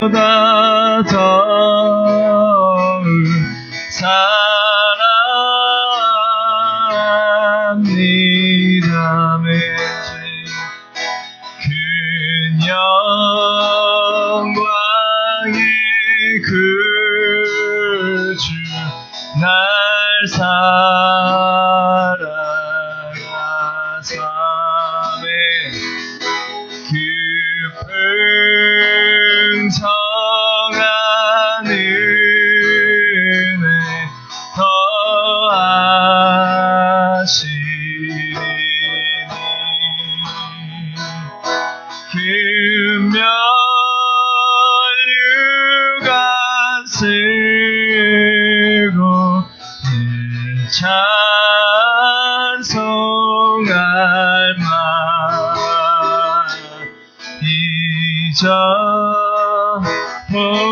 보다 더울 사랑합니다. 그 영광의 그 주 날 사랑하사 그 풍성한 은혜 더하시리니 금면류관 쓰고 늘 찬송할 만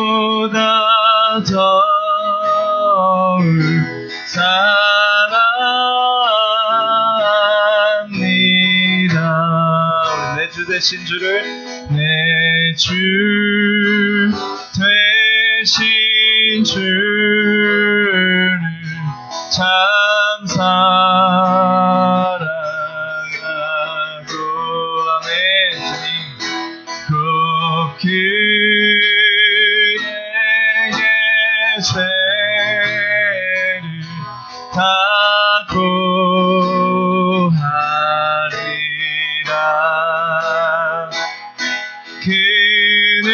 이전보다 더울 사랑합니다. 내 주 되신 주를 내 주 되신 주를 참 사랑하고 아멘. 꼭 그에게 죄를 다 고하리라. 그는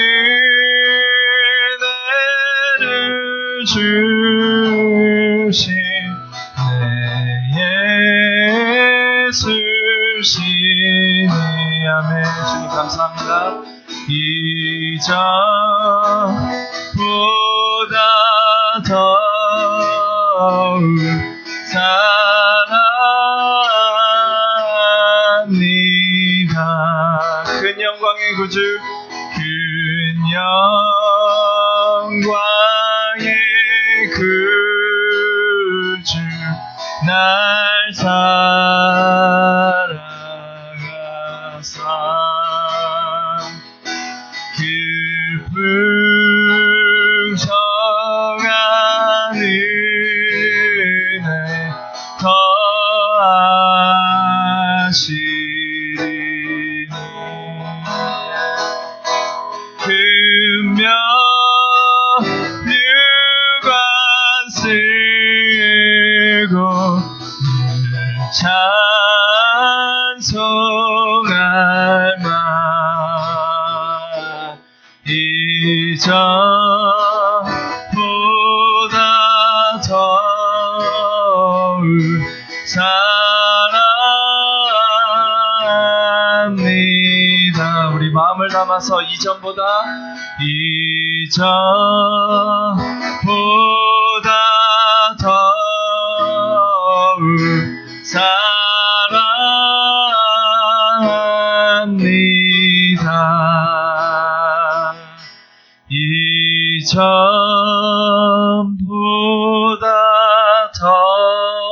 은혜를 주신 내 예수시니 아멘. 주님 감사합니다. 이전보다 더울 사랑합니다. 큰 영광의 구주 큰 영광의 그 주 날 사랑하사 그 풍성한 은혜 더하시리니 금면류관 쓰고 늘 찬송할 만 이전보다 더울 사랑합니다. 우리 마음을 담아서 이전보다 더울 사랑합니다. 이전보다 더울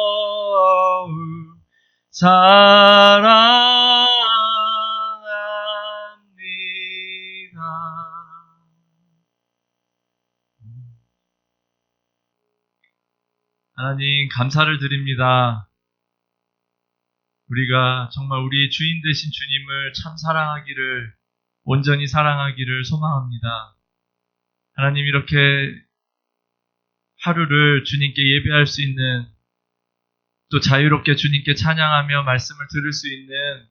사랑합니다. 하나님 감사를 드립니다. 우리가 정말 우리의 주인 되신 주님을 참 사랑하기를, 온전히 사랑하기를 소망합니다. 하나님 이렇게 하루를 주님께 예배할 수 있는, 또 자유롭게 주님께 찬양하며 말씀을 들을 수 있는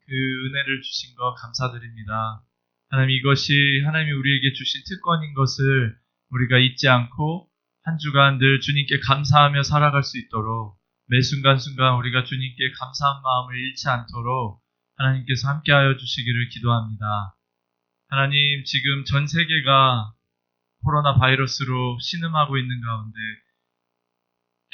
그 은혜를 주신 것 감사드립니다. 하나님 이것이 하나님이 우리에게 주신 특권인 것을 우리가 잊지 않고 한 주간 늘 주님께 감사하며 살아갈 수 있도록 매 순간순간 우리가 주님께 감사한 마음을 잃지 않도록 하나님께서 함께하여 주시기를 기도합니다. 하나님 지금 전 세계가 코로나 바이러스로 신음하고 있는 가운데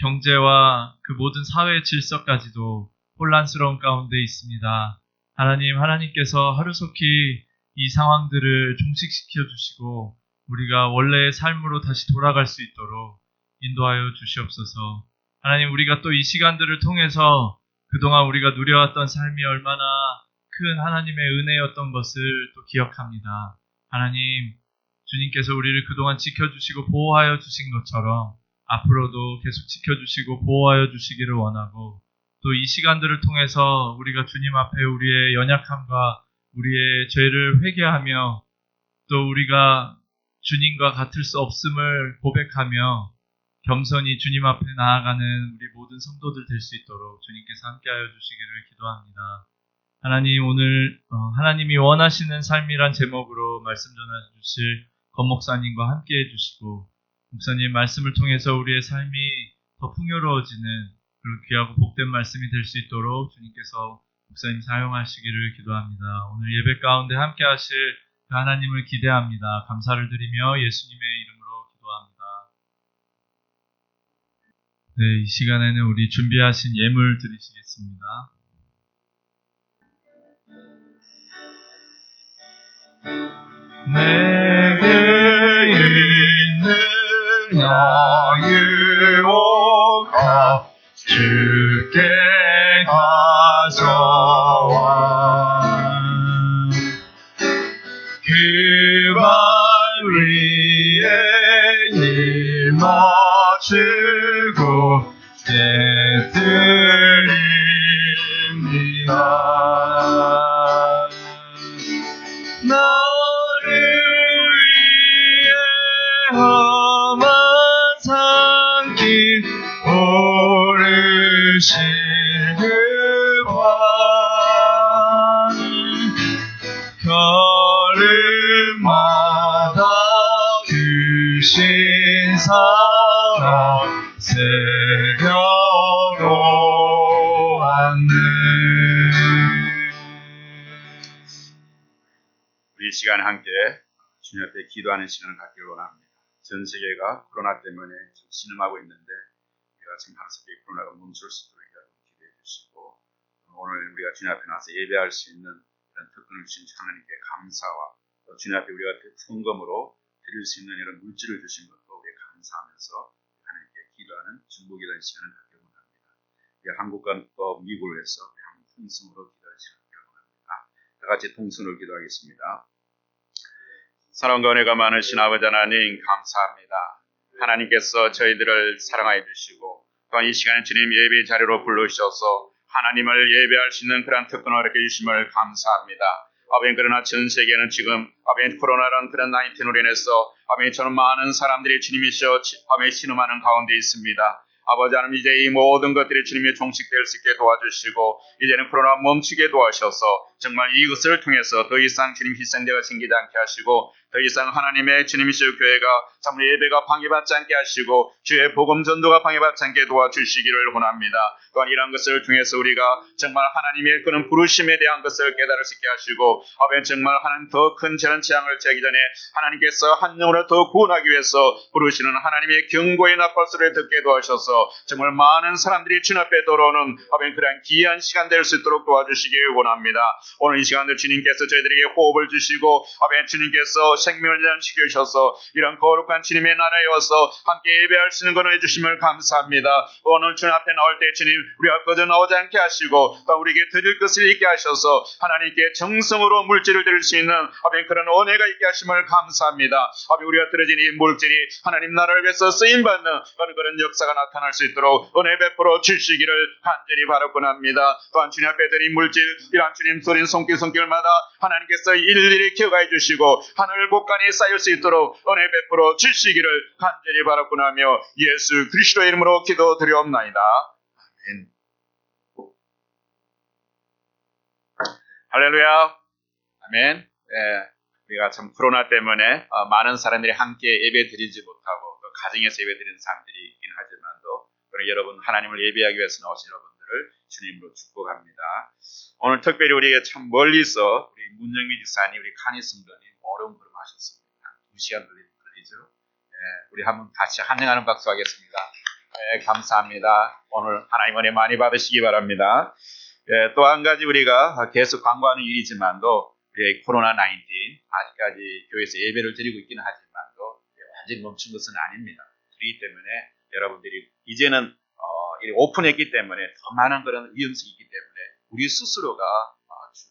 경제와 그 모든 사회의 질서까지도 혼란스러운 가운데 있습니다. 하나님께서 하루속히 이 상황들을 종식시켜 주시고 우리가 원래의 삶으로 다시 돌아갈 수 있도록 인도하여 주시옵소서. 하나님 우리가 또 이 시간들을 통해서 그동안 우리가 누려왔던 삶이 얼마나 큰 하나님의 은혜였던 것을 또 기억합니다. 하나님 주님께서 우리를 그동안 지켜주시고 보호하여 주신 것처럼 앞으로도 계속 지켜주시고 보호하여 주시기를 원하고, 또 이 시간들을 통해서 우리가 주님 앞에 우리의 연약함과 우리의 죄를 회개하며 또 우리가 주님과 같을 수 없음을 고백하며 겸손히 주님 앞에 나아가는 우리 모든 성도들 될 수 있도록 주님께서 함께하여 주시기를 기도합니다. 하나님, 오늘 하나님이 원하시는 삶이란 제목으로 말씀 전해주실 권 목사님과 함께해 주시고, 목사님 말씀을 통해서 우리의 삶이 더 풍요로워지는 그런 귀하고 복된 말씀이 될 수 있도록 주님께서 목사님 사용하시기를 기도합니다. 오늘 예배 가운데 함께 하실 그 하나님을 기대합니다. 감사를 드리며 예수님의 이름으로 기도합니다. 네, 이 시간에는 우리 준비하신 예물 드리시겠습니다. 내게 있는 유혹하 주께 가져와 그 발 위에 일 맞추고 깨뜨립니다. 나를 위해 험한 산길 오르신 그 발 걸음마다 주신 사랑 새겨로 왔네. 우리 이 시간 함께 주님 앞에 기도하는 시간을 갖기를 원합니다. 전 세계가 코로나 때문에 좀 신음하고 있는데 우리가 지금 하루속에 코로나가 멈출 수 있도록 여러분 기도해 주시고, 오늘 우리가 주님 앞에 나와서 예배할 수 있는 이런 특권을 주신 하나님께 감사와 또 주님 앞에 우리가 헌금으로 드릴 수 있는 이런 물질을 주신 것도 우리가 감사하면서 하나님께 기도하는 중보기도의 시간을 갖기를 원합니다. 우리 한국과 또 미국을 위해서 우리 한번 통성으로 기도할 시간을 갖기를 원합니다. 다 같이 통성으로 기도하겠습니다. 사랑과 은혜가 많으신 아버지 하나님 감사합니다. 하나님께서 저희들을 사랑하여 주시고 또한 이 시간에 주님 예배 자리로 불러주셔서 하나님을 예배할 수 있는 그런 특권을 이렇게 주심을 감사합니다. 아버지, 그러나 전 세계는 지금 아버지 코로나라는 그런 19으로 인해서 아버지 저는 많은 사람들이 주님이시여 아버지 신음하는 가운데 있습니다. 아버지 하나님, 이제 이 모든 것들이 주님의 종식될 수 있게 도와주시고 이제는 코로나 멈추게 도와주셔서 정말 이것을 통해서 더 이상 주님 희생자가 생기지 않게 하시고 더 이상 하나님의 주님이시여 교회가 정말 예배가 방해받지 않게 하시고 주의 복음 전도가 방해받지 않게 도와주시기를 원합니다. 또한 이러한 것을 통해서 우리가 정말 하나님의 그런 부르심에 대한 것을 깨달을 수 있게 하시고 아버지 정말 하나님 더 큰 저런 재앙을 제기 전에 하나님께서 한 영혼을 더 구원하기 위해서 부르시는 하나님의 경고의 나팔소리를 듣게 도와주셔서 정말 많은 사람들이 주님 앞에 돌아오는 아버지 그런 귀한 시간 될 수 있도록 도와주시기 원합니다. 오늘 이 시간도 주님께서 저희들에게 호흡을 주시고 아버지 주님께서 생명을 연시켜 주셔서 이런 거룩한 주님의 나라에 와서 함께 예배할 수 있는 것을 해주심을 감사합니다. 오늘 주님 앞에 나올 때 주님 우리가 거저 나오지 않게 하시고 또 우리에게 드릴 것을 있게 하셔서 하나님께 정성으로 물질을 드릴 수 있는 아버지 그런 은혜가 있게 하심을 감사합니다. 아버지 우리가 드려진 이 물질이 하나님 나라를 위해서 쓰임받는 그런 역사가 나타날 수 있도록 은혜 베풀어 주시기를 간절히 바라곤 합니다. 또한 주님 앞에 드린 물질 이러한 주님 소린 손길마다 하나님께서 일일이 기억해 주시고 하늘 곳간에 쌓일 수 있도록 은혜 베풀어 주시기를 간절히 바라곤 하며 예수 그리스도의 이름으로 기도드리옵나이다. 아멘. 할렐루야. 아멘. 우리가 참 코로나 때문에 많은 사람들이 함께 예배 드리지 못하고 또 가정에서 예배 드리는 사람들이 있긴 하지만도 여러분 하나님을 예배하기 위해서 나오신 여러분들을 주님으로 축복합니다. 오늘 특별히 우리가 참 멀리서 우리 문영미 지사님 우리 카니승전이 어려운 걸음 하셨습니다. 2시간 걸리죠. 우리 한번 같이 환영하는 박수 하겠습니다. 감사합니다. 오늘 하나님 은혜 많이 받으시기 바랍니다. 또 한 가지 우리가 계속 광고하는 일이지만도 우리 코로나19 아직까지 교회에서 예배를 드리고 있기는 하지만도 완전히 멈춘 것은 아닙니다. 그렇기 때문에 여러분들이 이제는 오픈했기 때문에 더 많은 그런 위험성이 있기 때문에 우리 스스로가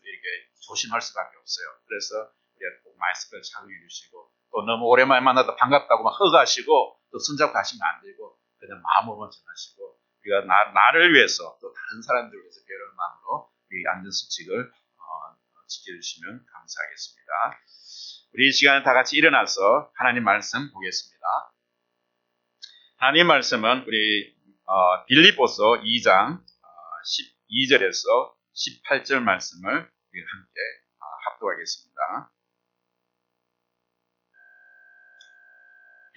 이렇게 조심할 수밖에 없어요. 그래서 우리가 꼭 마스크를 착용해 주시고 또 또 너무 오랜만에 만나다 반갑다고 막 허가하시고 또 손잡고 가시면 안 되고 그냥 마음으로만 전하시고 우리가 나를 위해서 또 다른 사람들을 위해서 배려하는 마음으로 우리 안전수칙을 지켜주시면 감사하겠습니다. 우리 이 시간에 다 같이 일어나서 하나님 말씀 보겠습니다. 하나님 말씀은 우리 빌립보서 2장 12절에서 18절 말씀을 우리 함께 합독하겠습니다.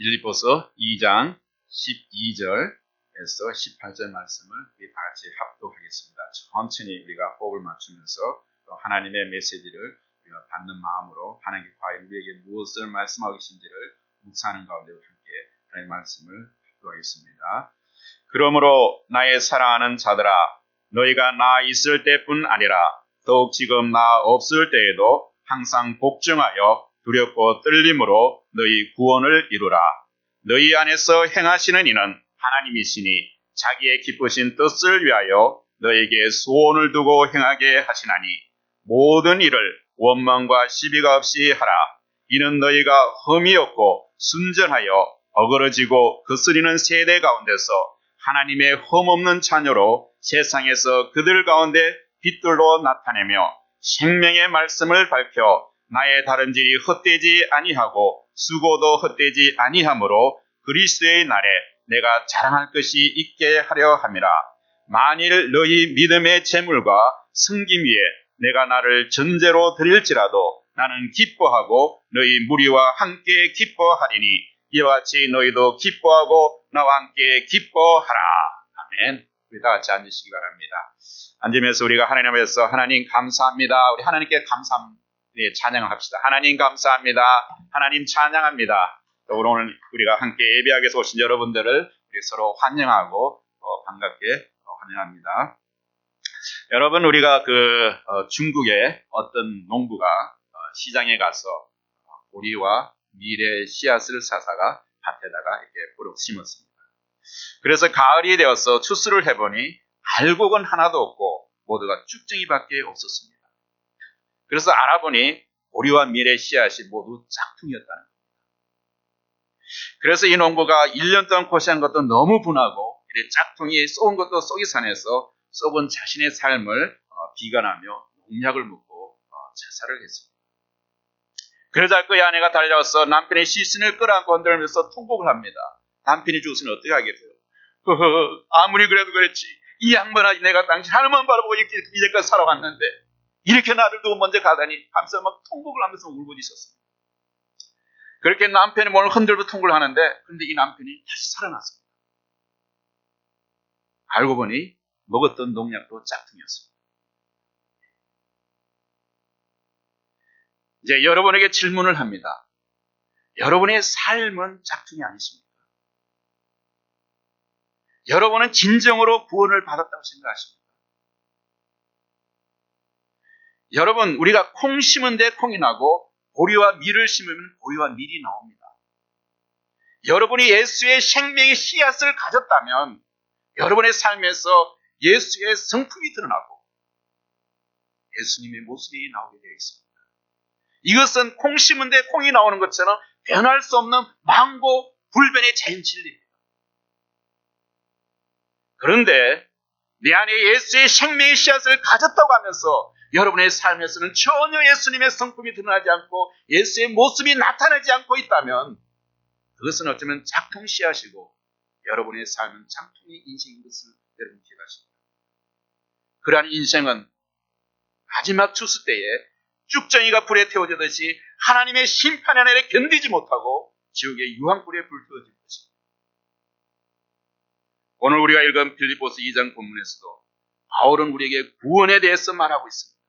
빌립보서 2장 12절에서 18절 말씀을 우리 다 같이 합독하겠습니다. 천천히 우리가 호흡을 맞추면서 또 하나님의 메시지를 우리가 받는 마음으로 하나님께 과연 우리에게 무엇을 말씀하고 계신지를 묵상하는 가운데 함께 하나님의 말씀을 합독하겠습니다. 그러므로 나의 사랑하는 자들아 너희가 나 있을 때뿐 아니라 더욱 지금 나 없을 때에도 항상 복종하여 두렵고 떨림으로 너희 구원을 이루라. 너희 안에서 행하시는 이는 하나님이시니 자기의 기쁘신 뜻을 위하여 너에게 소원을 두고 행하게 하시나니 모든 일을 원망과 시비가 없이 하라. 이는 너희가 흠이 없고 순전하여 어그러지고 거스리는 세대 가운데서 하나님의 흠없는 자녀로 세상에서 그들 가운데 빛들로 나타내며 생명의 말씀을 밝혀 나의 다른 질이 헛되지 아니하고 수고도 헛되지 아니하므로 그리스도의 날에 내가 자랑할 것이 있게 하려 함이라. 만일 너희 믿음의 재물과 승김 위에 내가 나를 전제로 드릴지라도 나는 기뻐하고 너희 무리와 함께 기뻐하리니 이와 같이 너희도 기뻐하고 나와 함께 기뻐하라. 아멘. 우리 다 같이 앉으시기 바랍니다. 앉으면서 우리가 하나님 앞에서 하나님 감사합니다. 우리 하나님께 찬양을 합시다. 하나님 감사합니다. 하나님 찬양합니다. 또 오늘 우리가 함께 예배하기 위해서 오신 여러분들을 우리 서로 환영하고 반갑게 환영합니다. 여러분 우리가 중국의 어떤 농부가 시장에 가서 보리와 밀의 씨앗을 사다가 밭에다가 이렇게 뿌려 심었습니다. 그래서 가을이 되어서 추수를 해보니 알곡은 하나도 없고 모두가 쭉정이밖에 없었습니다. 그래서 알아보니 보리와 밀의 씨앗이 모두 짝퉁이었다는 겁니다. 그래서 이 농부가 1년 동안 고생한 것도 너무 분하고 이래 짝퉁이 쏘은 것도 쏘기 산에서 썩은 자신의 삶을 비관하며 농약을 묻고 자살을 했습니다. 그러자 그의 아내가 달려와서 남편의 시신을 끌어안고 흔들면서 통곡을 합니다. 남편이 죽었으니 어떻게 하겠어요? 아무리 그래도 그랬지. 이 양반아 내가 당신 하늘만 바라보고 이제까지 살아왔는데 이렇게 나를 두고 먼저 가다니 하면서 막 통곡을 하면서 울부짖었습니다. 그렇게 남편이 몸을 흔들고 통곡을 하는데 그런데 이 남편이 다시 살아났습니다. 알고 보니 먹었던 농약도 짝퉁이었습니다. 이제 여러분에게 질문을 합니다. 여러분의 삶은 짝퉁이 아니십니까? 여러분은 진정으로 구원을 받았다고 생각하십니까? 여러분 우리가 콩 심은 데 콩이 나고 보리와 밀을 심으면 보리와 밀이 나옵니다. 여러분이 예수의 생명의 씨앗을 가졌다면 여러분의 삶에서 예수의 성품이 드러나고 예수님의 모습이 나오게 되어 있습니다. 이것은 콩 심은 데 콩이 나오는 것처럼 변할 수 없는 만고 불변의 자연 진리입니다. 그런데 내 안에 예수의 생명의 씨앗을 가졌다고 하면서 여러분의 삶에서는 전혀 예수님의 성품이 드러나지 않고 예수의 모습이 나타나지 않고 있다면 그것은 어쩌면 짝퉁 씨앗이고 여러분의 삶은 짝퉁의 인생인 것을 여러분 기억하십니다. 그러한 인생은 마지막 추수 때에 쭉정이가 불에 태워지듯이 하나님의 심판의 날에 견디지 못하고 지옥의 유황불에 불태워질 것입니다. 오늘 우리가 읽은 빌립보서 2장 본문에서도 바울은 우리에게 구원에 대해서 말하고 있습니다.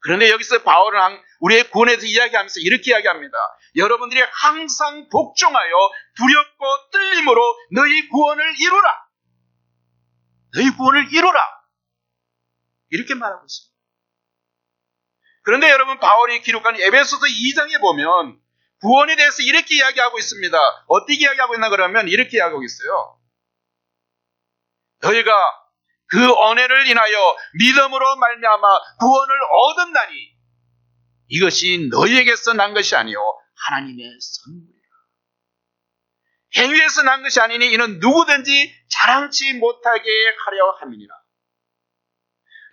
그런데 여기서 바울은 우리의 구원에 대해서 이야기하면서 이렇게 이야기합니다. 여러분들이 항상 복종하여 두렵고 떨림으로 너희 구원을 이루라. 너희 구원을 이루라. 이렇게 말하고 있습니다. 그런데 여러분 바울이 기록한 에베소서 2장에 보면 구원에 대해서 이렇게 이야기하고 있습니다. 어떻게 이야기하고 있나 그러면 이렇게 이야기하고 있어요. 너희가 그 은혜를 인하여 믿음으로 말미암아 구원을 얻었나니 이것이 너희에게서 난 것이 아니요 하나님의 선물이라. 행위에서 난 것이 아니니 이는 누구든지 자랑치 못하게 하려 함이니라.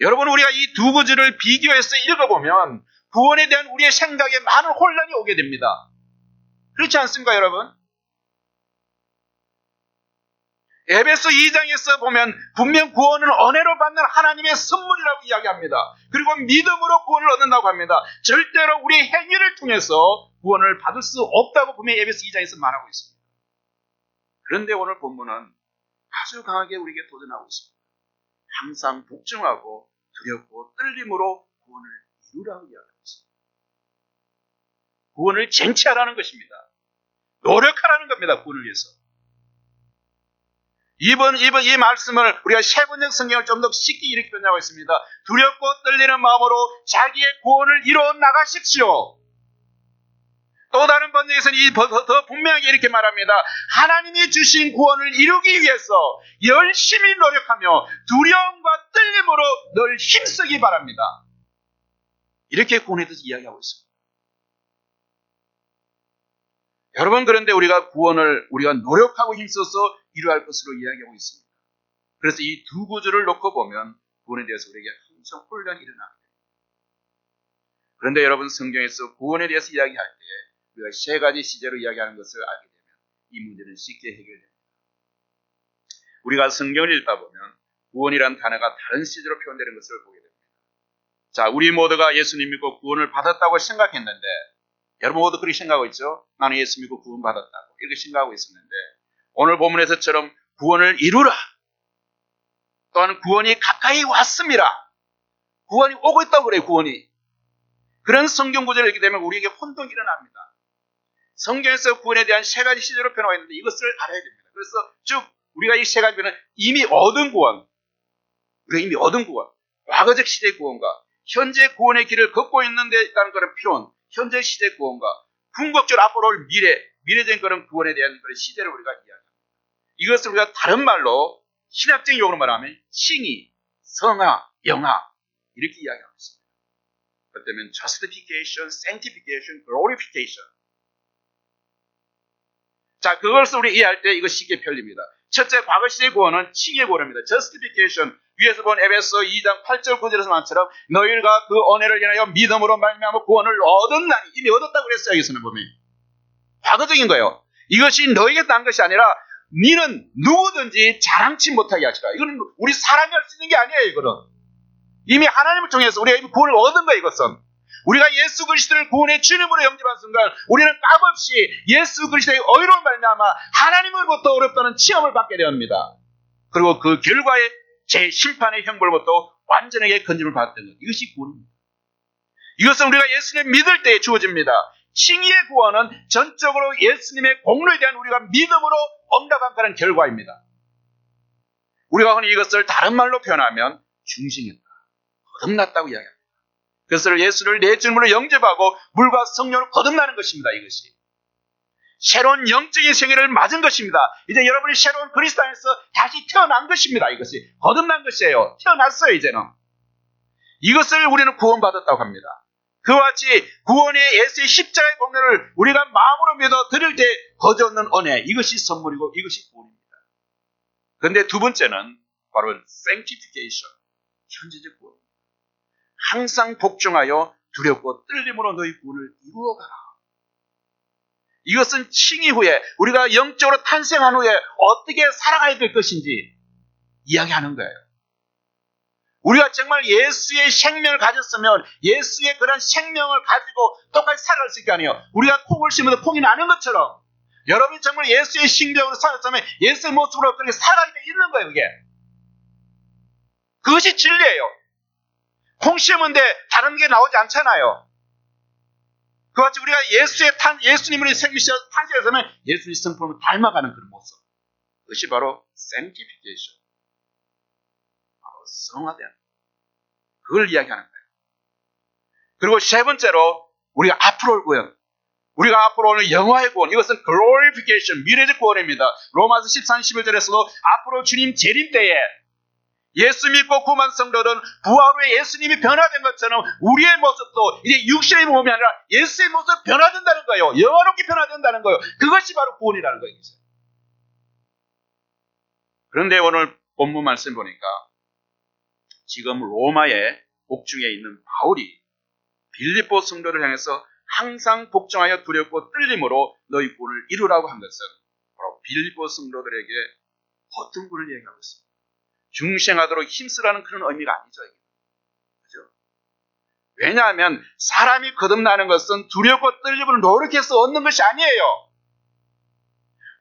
여러분, 우리가 이 두 구절을 비교해서 읽어보면 구원에 대한 우리의 생각에 많은 혼란이 오게 됩니다. 그렇지 않습니까, 여러분? 에베소 2장에서 보면 분명 구원은 은혜로 받는 하나님의 선물이라고 이야기합니다. 그리고 믿음으로 구원을 얻는다고 합니다. 절대로 우리의 행위를 통해서 구원을 받을 수 없다고 분명히 에베소 2장에서 말하고 있습니다. 그런데 오늘 본문은 아주 강하게 우리에게 도전하고 있습니다. 항상 복종하고 두렵고 떨림으로 구원을 이루라고 이야기하고 있습니다. 구원을 쟁취하라는 것입니다. 노력하라는 겁니다. 구원을 위해서. 이번 이 말씀을 우리가 세번역 성경을 좀 더 쉽게 이렇게 변하고 있습니다. 두렵고 떨리는 마음으로 자기의 구원을 이루어 나가십시오. 또 다른 번역에서는 더 분명하게 이렇게 말합니다. 하나님이 주신 구원을 이루기 위해서 열심히 노력하며 두려움과 떨림으로 늘 힘쓰기 바랍니다. 이렇게 구원에 대해서 이야기하고 있습니다. 여러분, 그런데 우리가 구원을 우리가 노력하고 힘써서 이루어야 할 것으로 이야기하고 있습니다. 그래서 이 두 구절을 놓고 보면 구원에 대해서 우리에게 항상 혼란이 일어납니다. 그런데 여러분, 성경에서 구원에 대해서 이야기할 때 우리가 세 가지 시제로 이야기하는 것을 알게 되면 이 문제는 쉽게 해결됩니다. 우리가 성경을 읽다 보면 구원이란 단어가 다른 시제로 표현되는 것을 보게 됩니다. 자, 우리 모두가 예수님 믿고 구원을 받았다고 생각했는데, 여러분 모두 그렇게 생각하고 있죠? 나는 예수 믿고 구원 받았다고 이렇게 생각하고 있었는데, 오늘 본문에서처럼 구원을 이루라, 또한 구원이 가까이 왔습니다, 구원이 오고 있다고 그래요. 구원이. 그런 성경 구절을 읽게 되면 우리에게 혼동이 일어납니다. 성경에서 구원에 대한 세 가지 시제로 표현하고 있는데 이것을 알아야 됩니다. 그래서 쭉 우리가 이 세 가지 표현은 이미 얻은 구원, 우리가 이미 얻은 구원, 과거적 시대의 구원과 현재 구원의 길을 걷고 있는 데 있다는 그런 표현, 현재 시대 구원과 궁극적으로 앞으로 올 미래적인 그런 구원에 대한 그런 시대를 우리가 이야기합니다. 이것을 우리가 다른 말로 신학적인 용어로 말하면 칭의, 성화, 영화 이렇게 이야기하고 있습니다. 그렇다면 justification, sanctification, glorification. 자, 그것을 우리 이해할 때 이거 쉽게 펼립니다. 첫째, 과거 시대의 구원은 칭의의 구원입니다. justification, 위에서 본 에베소 2장 8절 9절에서 말처럼 너희가 그 은혜를 인하여 믿음으로 말미암아 구원을 얻었나니, 이미 얻었다고 그랬어요. 여기서는 보면 과거적인 거예요. 이것이 너에게 난 것이 아니라 너는 누구든지 자랑치 못하게 하시라. 이거는 우리 사람이 할 수 있는 게 아니에요. 이거는 이미 하나님을 통해서 우리가 이미 구원을 얻은 거예요. 이것은 우리가 예수 그리스도를 구원의 주님으로 영접한 순간 우리는 값없이 예수 그리스도의 의로운 말미암아 하나님으로부터 어렵다는 체험을 받게 됩니다. 그리고 그 결과에 제 심판의 형벌부터 완전하게 건짐을 받았던 것, 이것이 구원입니다. 이것은 우리가 예수님 믿을 때에 주어집니다. 칭의의 구원은 전적으로 예수님의 공로에 대한 우리가 믿음으로 응답한 그런 결과입니다. 우리가 흔히 이것을 다른 말로 표현하면 중생했다, 거듭났다고 이야기합니다. 그것을 예수를 내 주님으로 영접하고 물과 성령으로 거듭나는 것입니다. 이것이 새로운 영적인 생애를 맞은 것입니다. 이제 여러분이 새로운 그리스도 안에서 다시 태어난 것입니다. 이것이 거듭난 것이에요. 태어났어요. 이제는 이것을 우리는 구원받았다고 합니다. 그와 같이 구원의 예수의 십자가의 공로를 우리가 마음으로 믿어 드릴 때 거저없는 은혜, 이것이 선물이고 이것이 구원입니다. 그런데 두 번째는 바로 sanctification, 현재적 구원. 항상 복종하여 두렵고 떨림으로 너희 구원을 이루어가라. 이것은 칭의 후에 우리가 영적으로 탄생한 후에 어떻게 살아가야 될 것인지 이야기하는 거예요. 우리가 정말 예수의 생명을 가졌으면 예수의 그런 생명을 가지고 똑같이 살아갈 수 있게 아니에요. 우리가 콩을 심어도 콩이 나는 것처럼 여러분이 정말 예수의 생명으로 살았다면 예수의 모습으로 그렇게 살아가게 돼 있는 거예요. 그게 그것이 진리예요. 콩 심은데 다른 게 나오지 않잖아요. 그와 같이 우리가 예수님으로 생기셔서 탄생했으면 예수의 성품을 닮아가는 그런 모습, 그것이 바로 sanctification, 바로 성화되는, 그걸 이야기하는 거예요. 그리고 세 번째로 우리가 앞으로 올 구원, 우리가 앞으로 오는 영화의 구원, 이것은 glorification, 미래적 구원입니다. 로마서 13, 11절에서도 앞으로 주님 재림 때에 예수 믿고 구원한 성도들은 부활 후에 예수님이 변화된 것처럼 우리의 모습도 이제 육신의 몸이 아니라 예수의 모습으로 변화된다는 거예요. 영화롭게 변화된다는 거예요. 그것이 바로 구원이라는 거예요. 그런데 오늘 본문 말씀 보니까 지금 로마의 복중에 있는 바울이 빌립보 성도를 향해서 항상 복종하여 두렵고 떨림으로 너희 구원을 이루라고 한 것은 바로 빌립보 성도들에게 어떤 구원을 얘기하고 있습니다. 중생하도록 힘쓰라는 그런 의미가 아니죠. 그죠? 왜냐하면 사람이 거듭나는 것은 두렵고 떨림으로 노력해서 얻는 것이 아니에요.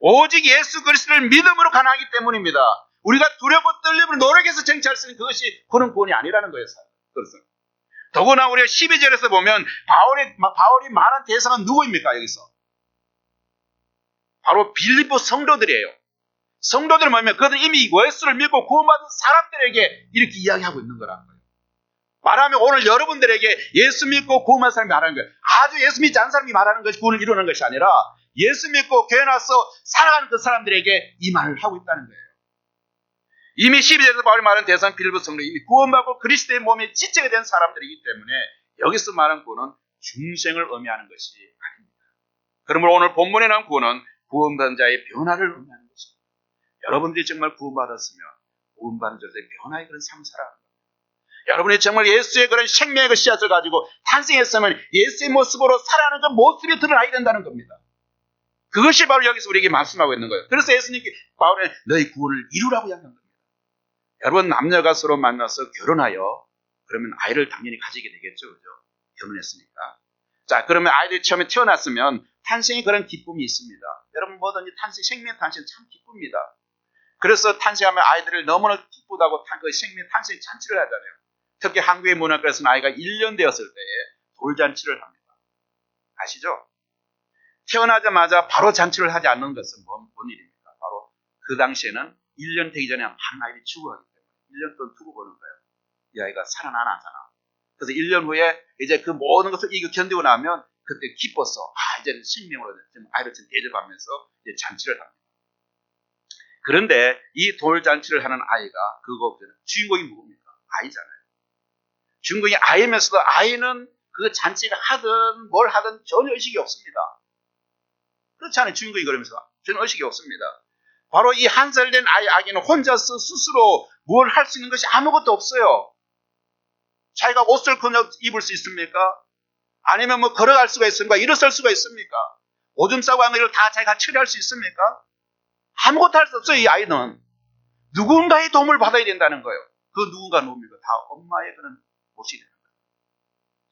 오직 예수 그리스도를 믿음으로 가능하기 때문입니다. 우리가 두렵고 떨림으로 노력해서 쟁취할 수 있는 그것이 그런 구원이 아니라는 거예요. 그래서 더구나 우리가 12절에서 보면 바울이 말한 대상은 누구입니까? 여기서 바로 빌립보 성도들이에요. 성도들은 뭐냐면 그들은 이미 예수를 믿고 구원받은 사람들에게 이렇게 이야기하고 있는 거라는 거예요. 말하면 오늘 여러분들에게 예수 믿고 구원받은 사람이 말하는 거예요. 아주 예수 믿지 않은 사람이 말하는 것이 구원을 이루는 것이 아니라 예수 믿고 교회 나서 살아가는 그 사람들에게 이 말을 하고 있다는 거예요. 이미 12절에서 바울이 말한 대상 빌립보 성도 이미 구원받고 그리스도의 몸에 지체가 된 사람들이기 때문에 여기서 말한 구원은 중생을 의미하는 것이 아닙니다. 그러므로 오늘 본문에 나온 구원은 구원받은 자의 변화를 의미하는 것입니다. 여러분들이 정말 구원받았으면 구원받은 자의 변화의 그런 삶을 살아가는 겁니다. 여러분이 정말 예수의 그런 생명의 그 씨앗을 가지고 탄생했으면 예수의 모습으로 살아가는 그 모습이 드러나야 된다는 겁니다. 그것이 바로 여기서 우리에게 말씀하고 있는 거예요. 그래서 예수님께 바울은 너희 구원을 이루라고 이야기한 겁니다. 여러분 남녀가 서로 만나서 결혼하여 그러면 아이를 당연히 가지게 되겠죠. 그죠? 결혼했으니까. 자, 그러면 아이들이 처음에 태어났으면 탄생의 그런 기쁨이 있습니다. 여러분 뭐든지 생명 탄생은 참 기쁩니다. 그래서 탄생하면 아이들을 너무나 기쁘다고 그 생명 탄생 잔치를 하잖아요. 특히 한국의 문화권에서는 아이가 1년 되었을 때에 돌잔치를 합니다. 아시죠? 태어나자마자 바로 잔치를 하지 않는 것은 뭔 일입니까? 바로 그 당시에는 1년 되기 전에 한 아이들이 죽어가기 때문에 1년 동안 두고 보는 거예요. 이 아이가 살아나잖아. 그래서 1년 후에 이제 그 모든 것을 이겨 견디고 나면 그때 기뻐서 이제 생명으로 아이를 대접하면서 이제 잔치를 합니다. 그런데 이 돌잔치를 하는 아이가 그거 주인공이 누굽니까? 아이잖아요. 주인공이 아이면서도 아이는 그 잔치를 하든 뭘 하든 전혀 의식이 없습니다. 그렇지 않아요. 주인공이 그러면서 전혀 의식이 없습니다. 바로 이 한 살 된 아기는 혼자서 스스로 뭘 할 수 있는 것이 아무것도 없어요. 자기가 옷을 그냥 입을 수 있습니까? 아니면 뭐 걸어갈 수가 있습니까? 일어설 수가 있습니까? 오줌 싸고 하는 걸 다 자기가 처리할 수 있습니까? 아무것도 할 수 없어요. 이 아이는 누군가의 도움을 받아야 된다는 거예요. 그 누군가 누굽니까? 다 엄마의 그런 옷이 되는 거예요.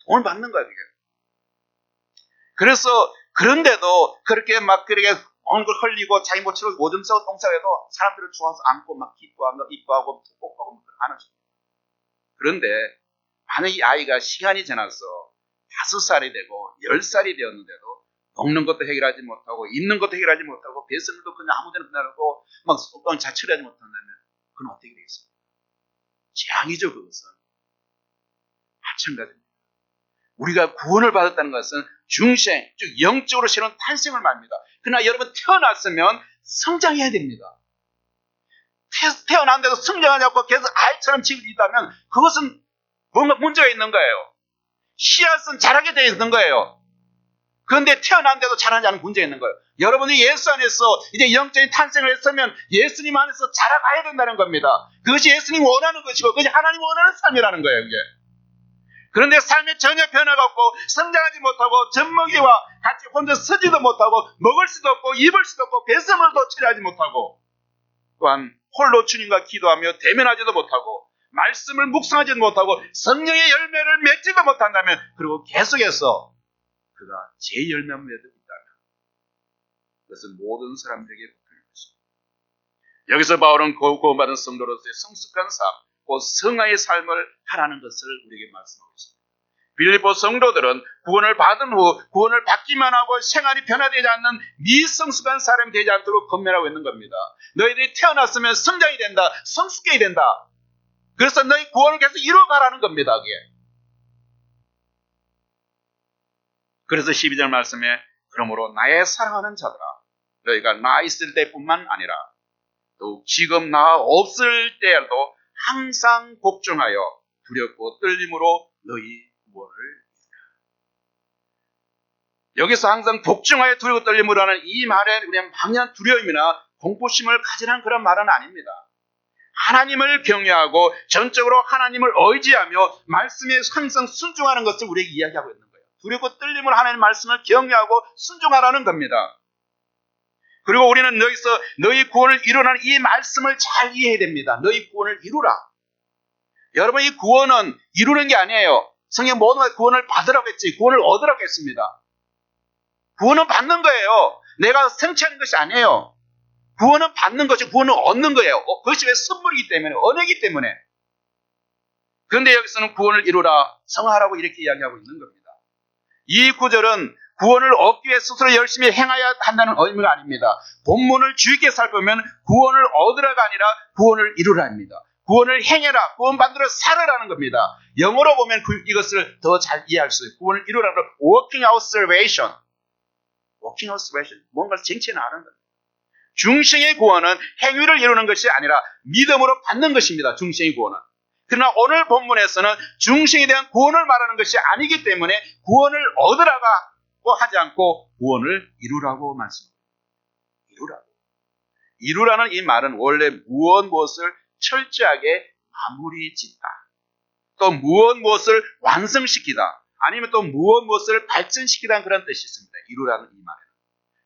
도움을 받는 거예요. 그게. 그래서 그런데도 그렇게 엉글 흘리고 자기 모처럼 오줌 싸고 똥 싸고 해도 사람들을 좋아서 안고 막 기뻐하고 이뻐하고 뽀뽀하고 안아줍니다. 그런데 만약 이 아이가 시간이 지나서 5살이 되고 10살이 되었는데도 먹는 것도 해결하지 못하고 입는 것도 해결하지 못하고 배설물도 그냥 아무데나 그냥 막 속방 자처리하지 못한다면 그건 어떻게 되겠습니까? 재앙이죠. 그것은. 마찬가지입니다. 우리가 구원을 받았다는 것은 중생, 즉 영적으로 새로운 탄생을 말합니다. 그러나 여러분 태어났으면 성장해야 됩니다. 태어난데도 성장하지 않고 계속 아이처럼 지고 있다면 그것은 뭔가 문제가 있는 거예요. 씨앗은 자라게 되어 있는 거예요. 그런데 태어난데도 자라지 않는 문제가 있는 거예요. 여러분이 예수 안에서 이제 영적인 탄생을 했으면 예수님 안에서 자라가야 된다는 겁니다. 그것이 예수님이 원하는 것이고 그것이 하나님 원하는 삶이라는 거예요. 이게. 그런데 삶에 전혀 변화가 없고 성장하지 못하고 젖먹이와 같이 혼자 서지도 못하고 먹을 수도 없고 입을 수도 없고 배설물도 처리하지 못하고 또한 홀로 주님과 기도하며 대면하지도 못하고 말씀을 묵상하지도 못하고 성령의 열매를 맺지도 못한다면 그리고 계속해서 그가 제 열매만 맺고 있다면 그것은 모든 사람들에게 붙을 것입니다. 여기서 바울은 구원받은 성도로서의 성숙한 삶, 곧 성화의 삶을 하라는 것을 우리에게 말씀하고 있습니다. 빌립보 성도들은 구원을 받은 후 구원을 받기만 하고 생활이 변화되지 않는 미성숙한 사람이 되지 않도록 권면하고 있는 겁니다. 너희들이 태어났으면 성장이 된다, 성숙해야 된다. 그래서 너희 구원을 계속 이루어가라는 겁니다. 그게. 그래서 12절 말씀에 그러므로 나의 사랑하는 자들아 너희가 나 있을 때뿐만 아니라 또 지금 나 없을 때에도 항상 복종하여 두렵고 떨림으로 너희 구원을 여기서 항상 복종하여 두렵고 떨림으로 하는 이 말에 그냥 막연한 두려움이나 공포심을 가지는 그런 말은 아닙니다. 하나님을 경외하고 전적으로 하나님을 의지하며 말씀에 항상 순종하는 것을 우리에게 이야기하고 있는 거예요. 두렵고 떨림으로 하나님의 말씀을 경외하고 순종하라는 겁니다. 그리고 우리는 여기서 너희 구원을 이루라는 이 말씀을 잘 이해해야 됩니다. 너희 구원을 이루라. 여러분, 이 구원은 이루는 게 아니에요. 성경 모든 구원을 받으라고 했지 구원을 얻으라고 했습니다. 구원은 받는 거예요. 내가 성취하는 것이 아니에요. 구원은 받는 것이 구원은 얻는 거예요. 그것이 왜 선물이기 때문에, 은혜이기 때문에. 그런데 여기서는 구원을 이루라, 성하라고 이렇게 이야기하고 있는 겁니다. 이 구절은 구원을 얻기 위해 스스로 열심히 행해야 한다는 의미가 아닙니다. 본문을 주의 깊게 살펴보면 구원을 얻으라가 아니라 구원을 이루라입니다. 구원을 행해라, 구원받으러 살아라는 겁니다. 영어로 보면 이것을 더 잘 이해할 수 있어요. 구원을 이루라는 working out salvation. working out salvation. 뭔가를 쟁취해 나가는 겁니다. 중생의 구원은 행위를 이루는 것이 아니라 믿음으로 받는 것입니다. 중생의 구원은. 그러나 오늘 본문에서는 중생에 대한 구원을 말하는 것이 아니기 때문에 구원을 얻으라고 하지 않고 구원을 이루라고 말씀합니다. 이루라고. 이루라는 이 말은 원래 무엇을 철저하게 마무리 짓다. 또 무엇을 완성시키다. 아니면 또 무엇을 발전시키다는 그런 뜻이 있습니다. 이루라는 이 말은.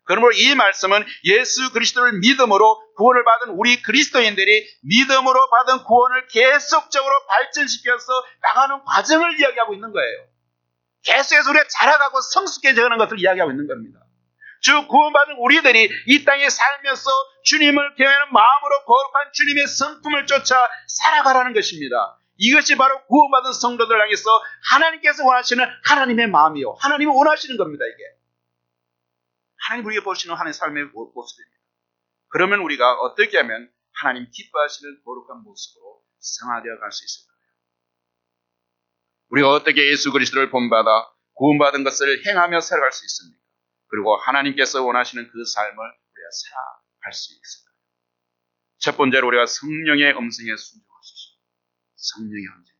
그러므로 이 말씀은 예수 그리스도를 믿음으로 구원을 받은 우리 그리스도인들이 믿음으로 받은 구원을 계속적으로 발전시켜서 나가는 과정을 이야기하고 있는 거예요. 계속해서 우리가 자라가고 성숙해져가는 것을 이야기하고 있는 겁니다. 즉 구원받은 우리들이 이 땅에 살면서 주님을 경외하는 마음으로 거룩한 주님의 성품을 쫓아 살아가라는 것입니다. 이것이 바로 구원받은 성도들 향해서 하나님께서 원하시는 하나님의 마음이요, 하나님이 원하시는 겁니다. 이게 하나님 우리가 보시는 하나님의 삶의 모습입니다. 그러면 우리가 어떻게 하면 하나님 기뻐하시는 거룩한 모습으로 성화되어 갈 수 있을까요? 우리가 어떻게 예수 그리스도를 본받아 구원받은 것을 행하며 살아갈 수 있습니까? 그리고 하나님께서 원하시는 그 삶을 우리가 살아갈 수 있을까요? 첫 번째로 우리가 성령의 음성에 순종하십시오. 성령의 음성.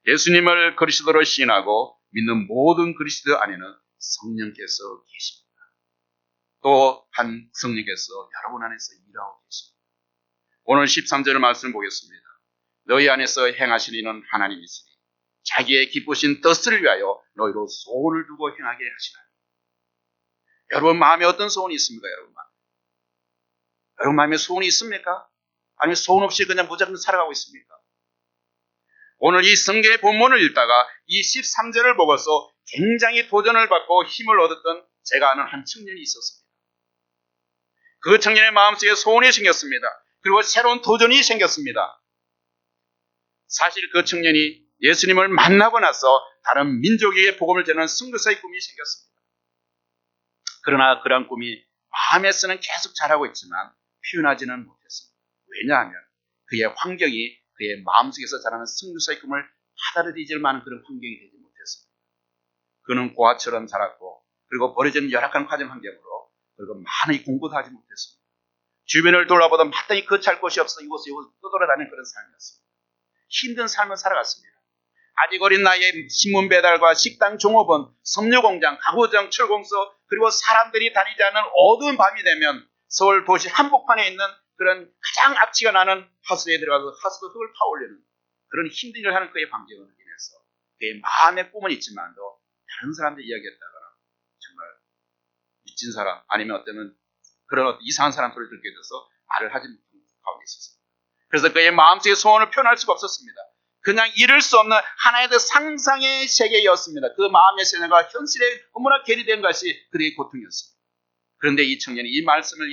예수님을 그리스도로 시인하고 믿는 모든 그리스도 안에는 성령께서 계십니다. 또 한 성령께서 여러분 안에서 일하고 계십니다. 오늘 13절 말씀을 보겠습니다. 너희 안에서 행하시는 이는 하나님이시니 자기의 기쁘신 뜻을 위하여 너희로 소원을 두고 행하게 하시나니. 여러분 마음에 어떤 소원이 있습니까? 여러분 마음에 소원이 있습니까? 아니면 소원 없이 그냥 무작정 살아가고 있습니까? 오늘 이 성경의 본문을 읽다가 이 13절을 보고서 굉장히 도전을 받고 힘을 얻었던 제가 아는 한 청년이 있었습니다. 그 청년의 마음속에 소원이 생겼습니다. 그리고 새로운 도전이 생겼습니다. 사실 그 청년이 예수님을 만나고 나서 다른 민족에게 복음을 전하는 선교사의 꿈이 생겼습니다. 그러나 그런 꿈이 마음에서는 계속 자라고 있지만 표현하지는 못했습니다. 왜냐하면 그의 환경이 그의 마음속에서 자라는 선교사의 꿈을 받아들이질 만한 그런 환경이 되지 못했습니다. 그는 고아처럼 자랐고 그리고 버려진 열악한 가정 환경으로 그리고 많이 공부도 하지 못했습니다. 주변을 돌아보다 마땅히 거처할 곳이 없어 이곳에 떠돌아다니는 그런 삶이었습니다. 힘든 삶을 살아갔습니다. 아직 어린 나이에 신문 배달과 식당 종업원, 섬유공장, 가구장, 철공소, 그리고 사람들이 다니지 않는 어두운 밤이 되면 서울 도시 한복판에 있는 그런 가장 악취가 나는 하수도에 들어가서 하수도 흙을 파올리는 그런 힘든 일을 하는 그의 환경을 인해서 그의 마음의 꿈은 있지만도 다른 사람들 이야기했다거나 정말 미친 사람 아니면 어쩌면 그런 이상한 사람 소리를 듣게 돼서 말을 하지 못하는 가운데 있었습니다. 그래서 그의 마음속의 소원을 표현할 수가 없었습니다. 그냥 이룰 수 없는 하나의 그 상상의 세계였습니다. 그 마음의 세계가 현실에 너무나 괴리된 것이 그의 고통이었습니다. 그런데 이 청년이 이 말씀을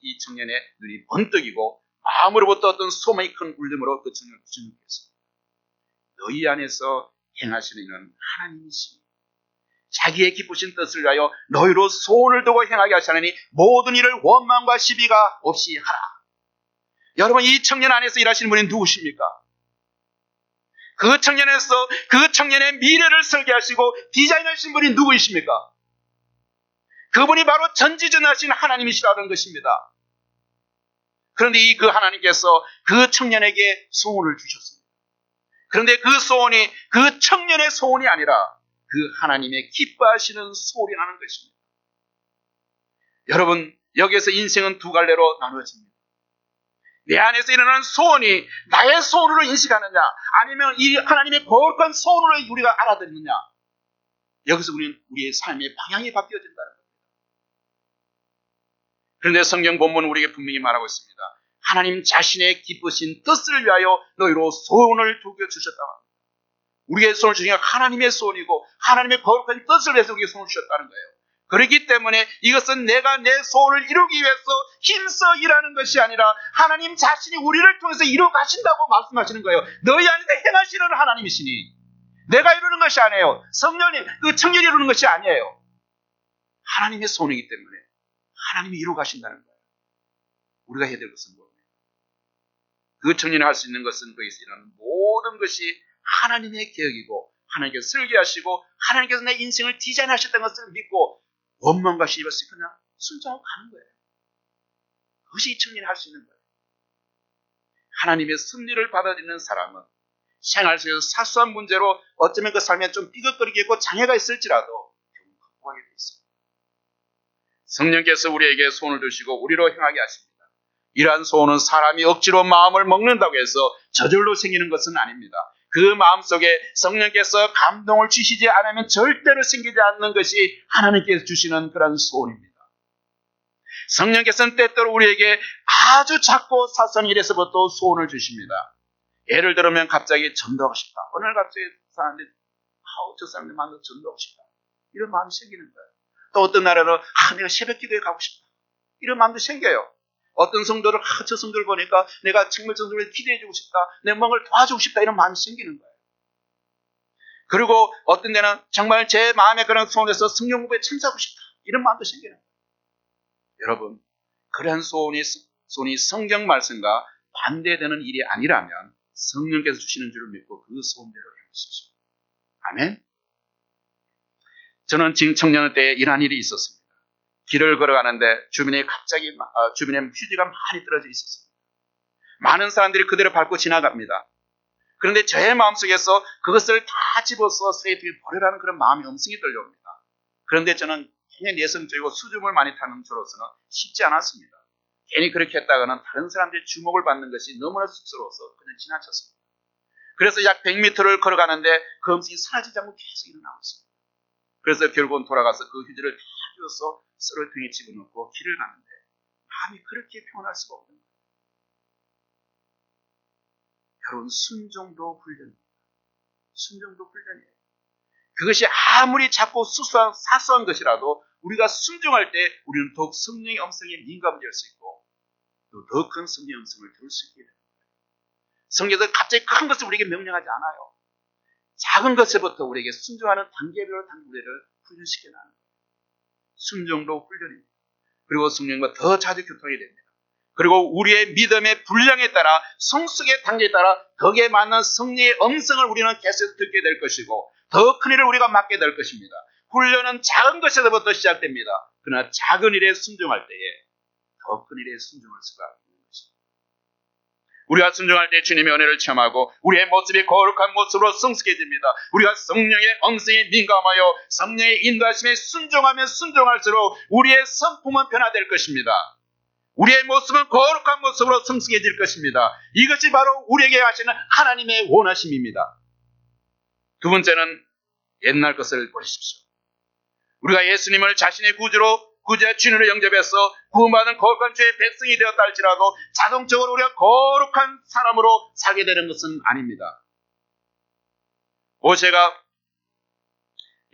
이 청년의 눈이 번뜩이고 마음으로부터 어떤 소망이 큰 울림으로 그 청년을 주님께서 너희 안에서 행하시는 이는 하나님이십니다. 자기의 기쁘신 뜻을 위하여 너희로 소원을 두고 행하게 하시나니 모든 일을 원망과 시비가 없이 하라. 여러분 이 청년 안에서 일하시는 분이 누구십니까? 그 청년에서 그 청년의 미래를 설계하시고 디자인하신 분이 누구이십니까? 그분이 바로 전지전능하신 하나님이시라는 것입니다. 그런데 이 그 하나님께서 그 청년에게 소원을 주셨습니다. 그런데 그 소원이 그 청년의 소원이 아니라 그 하나님의 기뻐하시는 소원이라는 것입니다. 여러분, 여기에서 인생은 두 갈래로 나누어집니다. 내 안에서 일어나는 소원이 나의 소원으로 인식하느냐, 아니면 이 하나님의 거룩한 소원으로 우리가 알아듣느냐, 여기서 우리는 우리의 삶의 방향이 바뀌어진다는 겁니다. 그런데 성경 본문은 우리에게 분명히 말하고 있습니다. 하나님 자신의 기쁘신 뜻을 위하여 너희로 소원을 두겨 주셨다고 합니다. 우리의 소원을 주신 게 하나님의 소원이고 하나님의 거룩한 뜻을 위해서 우리에게 소원을 주셨다는 거예요. 그렇기 때문에 이것은 내가 내 소원을 이루기 위해서 힘써 일하는 것이 아니라 하나님 자신이 우리를 통해서 이루어 가신다고 말씀하시는 거예요. 너희 안에서 행하시는 하나님이시니 내가 이루는 것이 아니에요. 성령님, 그 청년이 이루는 것이 아니에요. 하나님의 소원이기 때문에 하나님이 이루어 가신다는 거예요. 우리가 해야 될 것은 뭐예요? 그 청년이 할 수 있는 것은 거기서 일하는 모든 것이 하나님의 계획이고 하나님께서 설계하시고 하나님께서 내 인생을 디자인하셨다는 것을 믿고 원망과 시집에서 그냥 순종하고 가는 거예요. 그것이 이 청년이 할 수 있는 거예요. 하나님의 섭리를 받아들이는 사람은 생활 속에서 사소한 문제로 어쩌면 그 삶에 좀 삐걱거리겠고 장애가 있을지라도 결국 극복하게 되어 있습니다. 성령께서 우리에게 소원을 주시고 우리로 행하게 하십니다. 이러한 소원은 사람이 억지로 마음을 먹는다고 해서 저절로 생기는 것은 아닙니다. 그 마음속에 성령께서 감동을 주시지 않으면 절대로 생기지 않는 것이 하나님께서 주시는 그런 소원입니다. 성령께서는 때때로 우리에게 아주 작고 사소한 일에서부터 소원을 주십니다. 예를 들면 갑자기 전도하고 싶다. 어느 날 갑자기 사람들이 저 사람들 만나서 전도하고 싶다. 이런 마음이 생기는 거예요. 또 어떤 날에는 내가 새벽 기도에 가고 싶다. 이런 마음도 생겨요. 어떤 성도를 저 성도를 보니까 내가 정말 저 성도를 기대해주고 싶다. 내 뭔가를 도와주고 싶다. 이런 마음이 생기는 거예요. 그리고 어떤 데는 정말 제 마음에 그런 소원에서 성령 공부에 참석하고 싶다. 이런 마음도 생기는 거예요. 여러분, 그러한 소원이 성경 말씀과 반대되는 일이 아니라면 성령께서 주시는 줄을 믿고 그 소원대로 행하십시오. 아멘. 저는 지금 청년 때에 이러한 일이 있었습니다. 길을 걸어가는데 주변에 휴지가 많이 떨어져 있었습니다. 많은 사람들이 그대로 밟고 지나갑니다. 그런데 저의 마음속에서 그것을 다 집어서 쓰레기통에 버리라는 그런 마음이 엄청이 들려옵니다. 그런데 저는 굉장히 내성적이고 수줍음을 많이 타는 저로서는 쉽지 않았습니다. 괜히 그렇게 했다가는 다른 사람들의 주목을 받는 것이 너무나 쑥스러워서 그냥 지나쳤습니다. 그래서 약 100m를 걸어가는데 그 음식이 사라지지 않고 계속 일어나고 있습니다. 그래서 결국은 돌아가서 그 휴지를 다 주워서 쓰레기통에 집어넣고 길을 가는데 마음이 그렇게 평온할 수가 없는 거예요. 여러분, 순종도 훈련입니다. 순종도 훈련이에요. 그것이 아무리 작고 사소한 것이라도 우리가 순종할 때 우리는 더욱 성령의 음성에 민감될 수 있고 또 더 큰 성령의 음성을 들을 수 있게 됩니다. 성경에서 갑자기 큰 것을 우리에게 명령하지 않아요. 작은 것에부터 우리에게 순종하는 단계별로 우리를 훈련시켜 나가는 거예요. 순종도 훈련입니다. 그리고 성령과 더 자주 교통이 됩니다. 그리고 우리의 믿음의 분량에 따라 성숙의 단계에 따라 거기에 맞는 성령의 음성을 우리는 계속 듣게 될 것이고 더 큰 일을 우리가 맡게 될 것입니다. 훈련은 작은 것에서부터 시작됩니다. 그러나 작은 일에 순종할 때에 더 큰 일에 순종할 수가 있는 것입니다. 우리가 순종할 때 주님의 은혜를 체험하고 우리의 모습이 거룩한 모습으로 성숙해집니다. 우리가 성령의 음성에 민감하여 성령의 인도하심에 순종하면 순종할수록 우리의 성품은 변화될 것입니다. 우리의 모습은 거룩한 모습으로 성숙해질 것입니다. 이것이 바로 우리에게 하시는 하나님의 원하심입니다. 두 번째는 옛날 것을 버리십시오. 우리가 예수님을 자신의 구주와 주인으로 영접해서 구원받은 거룩한 주의 백성이 되었다 할지라도 자동적으로 우리가 거룩한 사람으로 살게 되는 것은 아닙니다. 모세가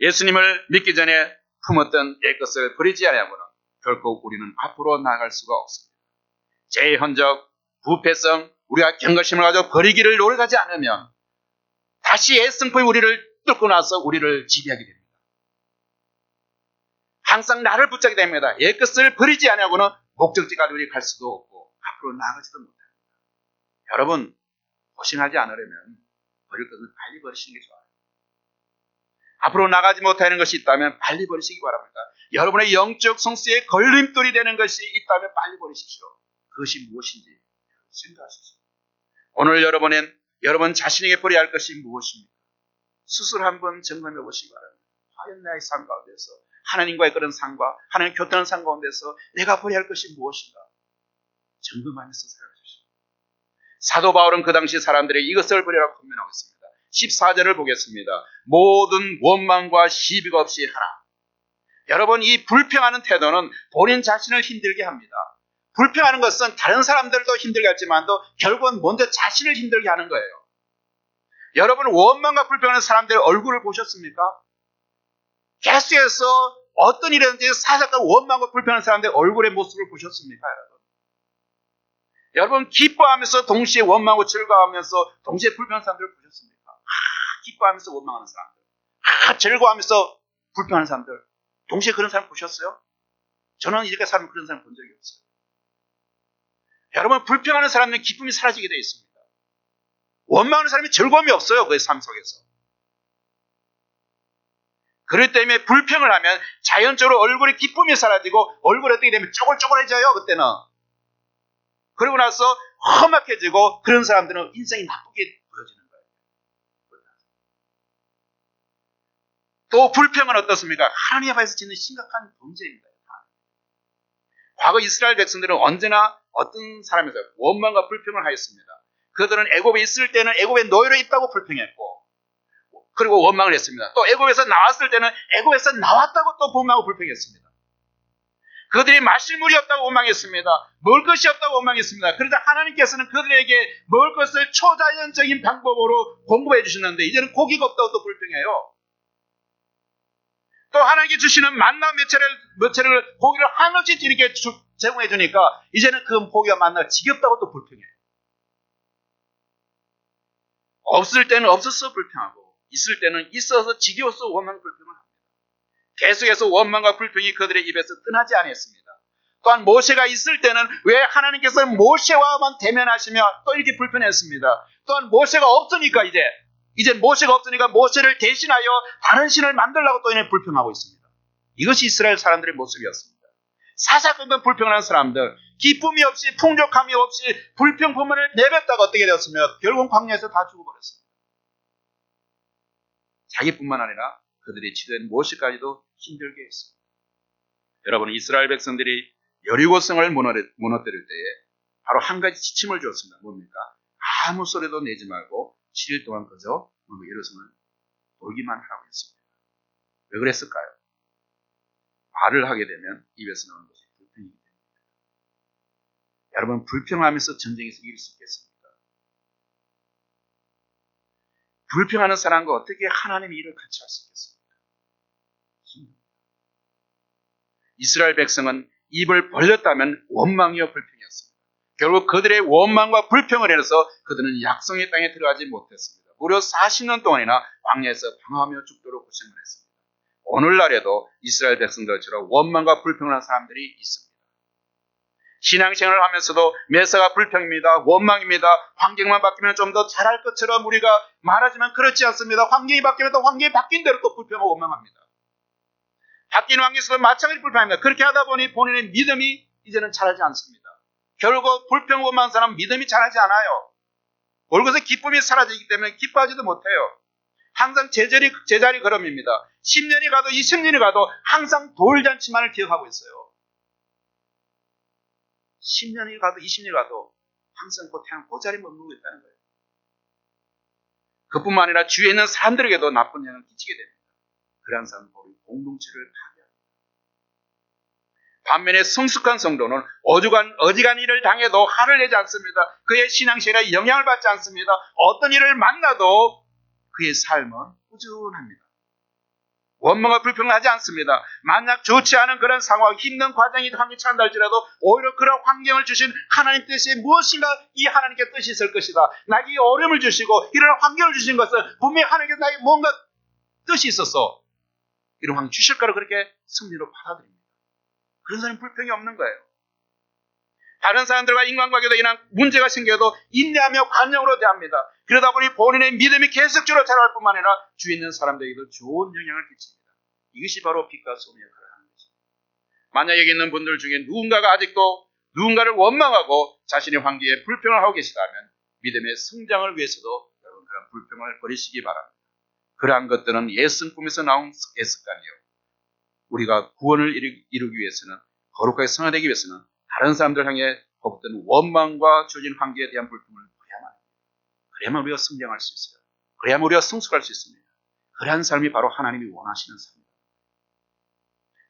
예수님을 믿기 전에 품었던 옛 것을 버리지 않으면 결코 우리는 앞으로 나아갈 수가 없습니다. 죄의 흔적, 부패성, 우리가 경각심을 가지고 버리기를 노력하지 않으면 다시 옛 성품이 우리를 뚫고 나서 우리를 지배하게 됩니다. 항상 나를 붙잡게 됩니다. 옛 것을 버리지 않으고는 목적지까지 우리 갈 수도 없고 앞으로 나아가지도 못합니다. 여러분, 고생하지 않으려면 버릴 것은 빨리 버리시는 게 좋아요. 앞으로 나가지 못하는 것이 있다면 빨리 버리시기 바랍니다. 여러분의 영적 성수에 걸림돌이 되는 것이 있다면 빨리 버리십시오. 그것이 무엇인지 생각하십시오. 오늘 여러분 자신에게 버려야 할 것이 무엇입니까? 스스로 한번 점검해 보시기 바랍니다. 과연 나의 삶 가운데서 하나님과의 그런 삶과 하나님 교통하는 삶 가운데서 내가 버려야 할 것이 무엇인가? 점검하면서 살아주십시오. 사도 바울은 그 당시 사람들에게 이것을 버리라고 권면하고 있습니다. 14절을 보겠습니다. 모든 원망과 시비가 없이 하라. 여러분, 이 불평하는 태도는 본인 자신을 힘들게 합니다. 불평하는 것은 다른 사람들도 힘들게 하지만도 결국은 먼저 자신을 힘들게 하는 거예요. 여러분, 원망과 불평하는 사람들의 얼굴을 보셨습니까? 계속해서 어떤 일이든지 사사건 원망과 불평하는 사람들의 얼굴의 모습을 보셨습니까, 여러분? 여러분, 기뻐하면서 동시에 원망하고 즐거워하면서 동시에 불평하는 사람들을 보셨습니까? 기뻐하면서 원망하는 사람들, 즐거워하면서 불평하는 사람들, 동시에 그런 사람 보셨어요? 저는 이렇게 살면 그런 사람 본 적이 없어요. 여러분, 불평하는 사람은 기쁨이 사라지게 되어 있습니다. 원망하는 사람이 즐거움이 없어요, 그의 삶 속에서. 그렇기 때문에 불평을 하면 자연적으로 얼굴에 기쁨이 사라지고 얼굴이 어떻게 되면 쪼글쪼글해져요, 그때는. 그러고 나서 험악해지고 그런 사람들은 인생이 나쁘게 보여지는 거예요. 또 불평은 어떻습니까? 하나님 앞에서 짓는 심각한 범죄입니다. 과거 이스라엘 백성들은 언제나 어떤 사람에서 원망과 불평을 하였습니다. 그들은 애굽에 있을 때는 애굽에 노예로 있다고 불평했고, 그리고 원망을 했습니다. 또 애굽에서 나왔을 때는 애굽에서 나왔다고 또 원망하고 불평했습니다. 그들이 마실 물이 없다고 원망했습니다. 먹을 것이 없다고 원망했습니다. 그러자 하나님께서는 그들에게 먹을 것을 초자연적인 방법으로 공급해 주셨는데 이제는 고기가 없다고 또 불평해요. 또 하나님께 주시는 만나 몇차례를 고기를 한없이 이렇게 제공해 주니까 이제는 그 고기와 만나가 지겹다고 또 불평해요. 없을 때는 없어서 불평하고 있을 때는 있어서 지겨워서 원망 불평을 합니다. 계속해서 원망과 불평이 그들의 입에서 떠나지 않았습니다. 또한 모세가 있을 때는 왜 하나님께서 모세와만 대면하시며 또 이렇게 불평했습니다. 또한 모세가 없으니까 이제 모세가 없으니까 모세를 대신하여 다른 신을 만들려고 또 이내 불평하고 있습니다. 이것이 이스라엘 사람들의 모습이었습니다. 사사건건 불평하는 사람들, 기쁨이 없이 풍족함이 없이 불평 부문을 내뱉다가 어떻게 되었으며 결국 광야에서 다 죽어버렸습니다. 자기뿐만 아니라 그들이 치료된 모세까지도 힘들게 했습니다. 여러분, 이스라엘 백성들이 여리고성을 무너뜨릴 때에 바로 한 가지 지침을 주었습니다. 뭡니까? 아무 소리도 내지 말고 7일 동안 그저 예루살렘을 돌기만 하라고 했습니다. 왜 그랬을까요? 말을 하게 되면 입에서 나오는 것이 불평이기 때문입니다. 여러분, 불평하면서 전쟁에서 이길 수 있겠습니까? 불평하는 사람과 어떻게 하나님의 일을 같이 할 수 있겠습니까? 이스라엘 백성은 입을 벌렸다면 원망이요 불평이었습니다. 결국 그들의 원망과 불평을 인해서 그들은 약속의 땅에 들어가지 못했습니다. 무려 40년 동안이나 광야에서 방황하며 죽도록 고생을 했습니다. 오늘날에도 이스라엘 백성들처럼 원망과 불평을 하는 사람들이 있습니다. 신앙생활을 하면서도 매사가 불평입니다. 원망입니다. 환경만 바뀌면 좀 더 잘할 것처럼 우리가 말하지만 그렇지 않습니다. 환경이 바뀌면 또 환경이 바뀐 대로 또 불평하고 원망합니다. 바뀐 환경에서도 마찬가지 불평합니다. 그렇게 하다 보니 본인의 믿음이 이제는 자라지 않습니다. 결국 불평 원망한 사람은 믿음이 자라지 않아요. 얼굴에서 기쁨이 사라지기 때문에 기뻐하지도 못해요. 항상 제자리 걸음입니다. 10년이 가도 20년이 가도 항상 돌잔치만을 기억하고 있어요. 10년이 가도 20년이 가도 항상 그 자리 머무르고 있다는 거예요. 그뿐만 아니라 주위에 있는 사람들에게도 나쁜 영향을 끼치게 됩니다. 그러한 사람은 공동체를 파괴합니다. 반면에 성숙한 성도는 어지간한 일을 당해도 화를 내지 않습니다. 그의 신앙생활에 영향을 받지 않습니다. 어떤 일을 만나도 그의 삶은 꾸준합니다. 원망과 불평을 하지 않습니다. 만약 좋지 않은 그런 상황, 힘든 과정이 처한다 할지라도 오히려 그런 환경을 주신 하나님 뜻이 무엇인가 이 하나님께 뜻이 있을 것이다. 나에게 어려움을 주시고 이런 환경을 주신 것은 분명히 하나님께서 나에게 뭔가 뜻이 있었어. 이런 환경 주실 거라고 그렇게 승리로 받아들입니다. 그런 사람은 불평이 없는 거예요. 다른 사람들과 인간관계도 인한 문제가 생겨도 인내하며 관용으로 대합니다. 그러다 보니 본인의 믿음이 계속적으로 자랄 뿐만 아니라 주위에 있는 사람들에게도 좋은 영향을 끼칩니다. 이것이 바로 빛과 소금의 역할을 하는 것입니다. 만약 여기 있는 분들 중에 누군가가 아직도 누군가를 원망하고 자신의 관계에 불평을 하고 계시다면 믿음의 성장을 위해서도 여러분 그런 불평을 버리시기 바랍니다. 그러한 것들은 옛 성품에서 나온 옛 습관이요. 우리가 구원을 이루기 위해서는, 거룩하게 성화되기 위해서는 다른 사람들 향해 어떤 원망과 주어진 관계에 대한 불평을 버려야만 합니다. 그래야만 우리가 성장할 수 있어요. 그래야만 우리가 성숙할 수 있습니다. 그러한 삶이 바로 하나님이 원하시는 삶입니다.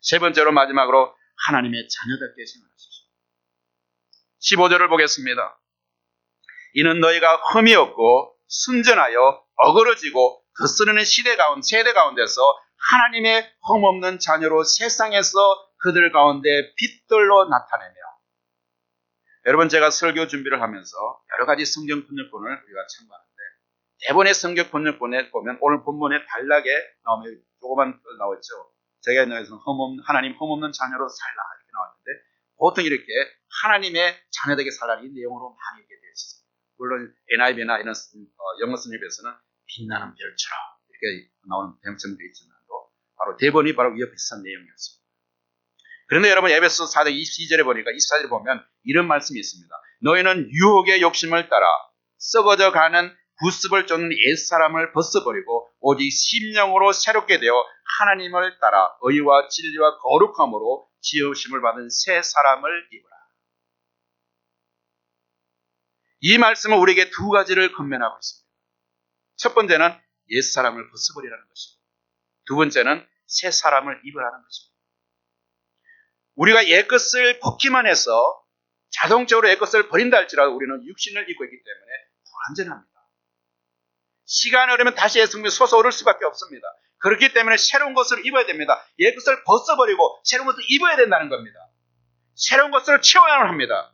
세 번째로 마지막으로 하나님의 자녀답게 생활하십시오. 15절을 보겠습니다. 이는 너희가 흠이 없고 순전하여 어그러지고 거스르는 세대 가운데서 하나님의 흠없는 자녀로 세상에서 그들 가운데 빛들로 나타내며. 여러분, 제가 설교 준비를 하면서 여러 가지 성경 번역본을 우리가 참고하는데 대본의 성경 번역본에 보면 오늘 본문에 단락에 나오면 조그만 나왔죠. 제가 옛날에서는 하나님 흠없는 자녀로 살라 이렇게 나왔는데 보통 이렇게 하나님의 자녀되게 살라는 이 내용으로 많이 얘기되어 있습니다. 물론 NIV나 이런 영어 성경에서는 빛나는 별처럼 이렇게 나오는 대명성도 있지만도 바로 대본이 바로 위에 비슷한 내용이었습니다. 그런데 여러분 에베소 4장 22절에 보니까 24절에 보면 이런 말씀이 있습니다. 너희는 유혹의 욕심을 따라 썩어져 가는 구습을 쫓는 옛사람을 벗어버리고 오직 심령으로 새롭게 되어 하나님을 따라 의와 진리와 거룩함으로 지으심을 받은 새 사람을 입으라. 이 말씀은 우리에게 두 가지를 건면하고 있습니다. 첫 번째는 옛사람을 벗어버리라는 것입니다. 두 번째는 새 사람을 입으라는 것입니다. 우리가 옛것을 벗기만 해서 자동적으로 옛것을 버린다 할지라도 우리는 육신을 입고 있기 때문에 불완전합니다. 시간이 흐르면 다시 옛성품이 솟아오를 수밖에 없습니다. 그렇기 때문에 새로운 것을 입어야 됩니다. 옛것을 벗어버리고 새로운 것을 입어야 된다는 겁니다. 새로운 것을 채워야 합니다.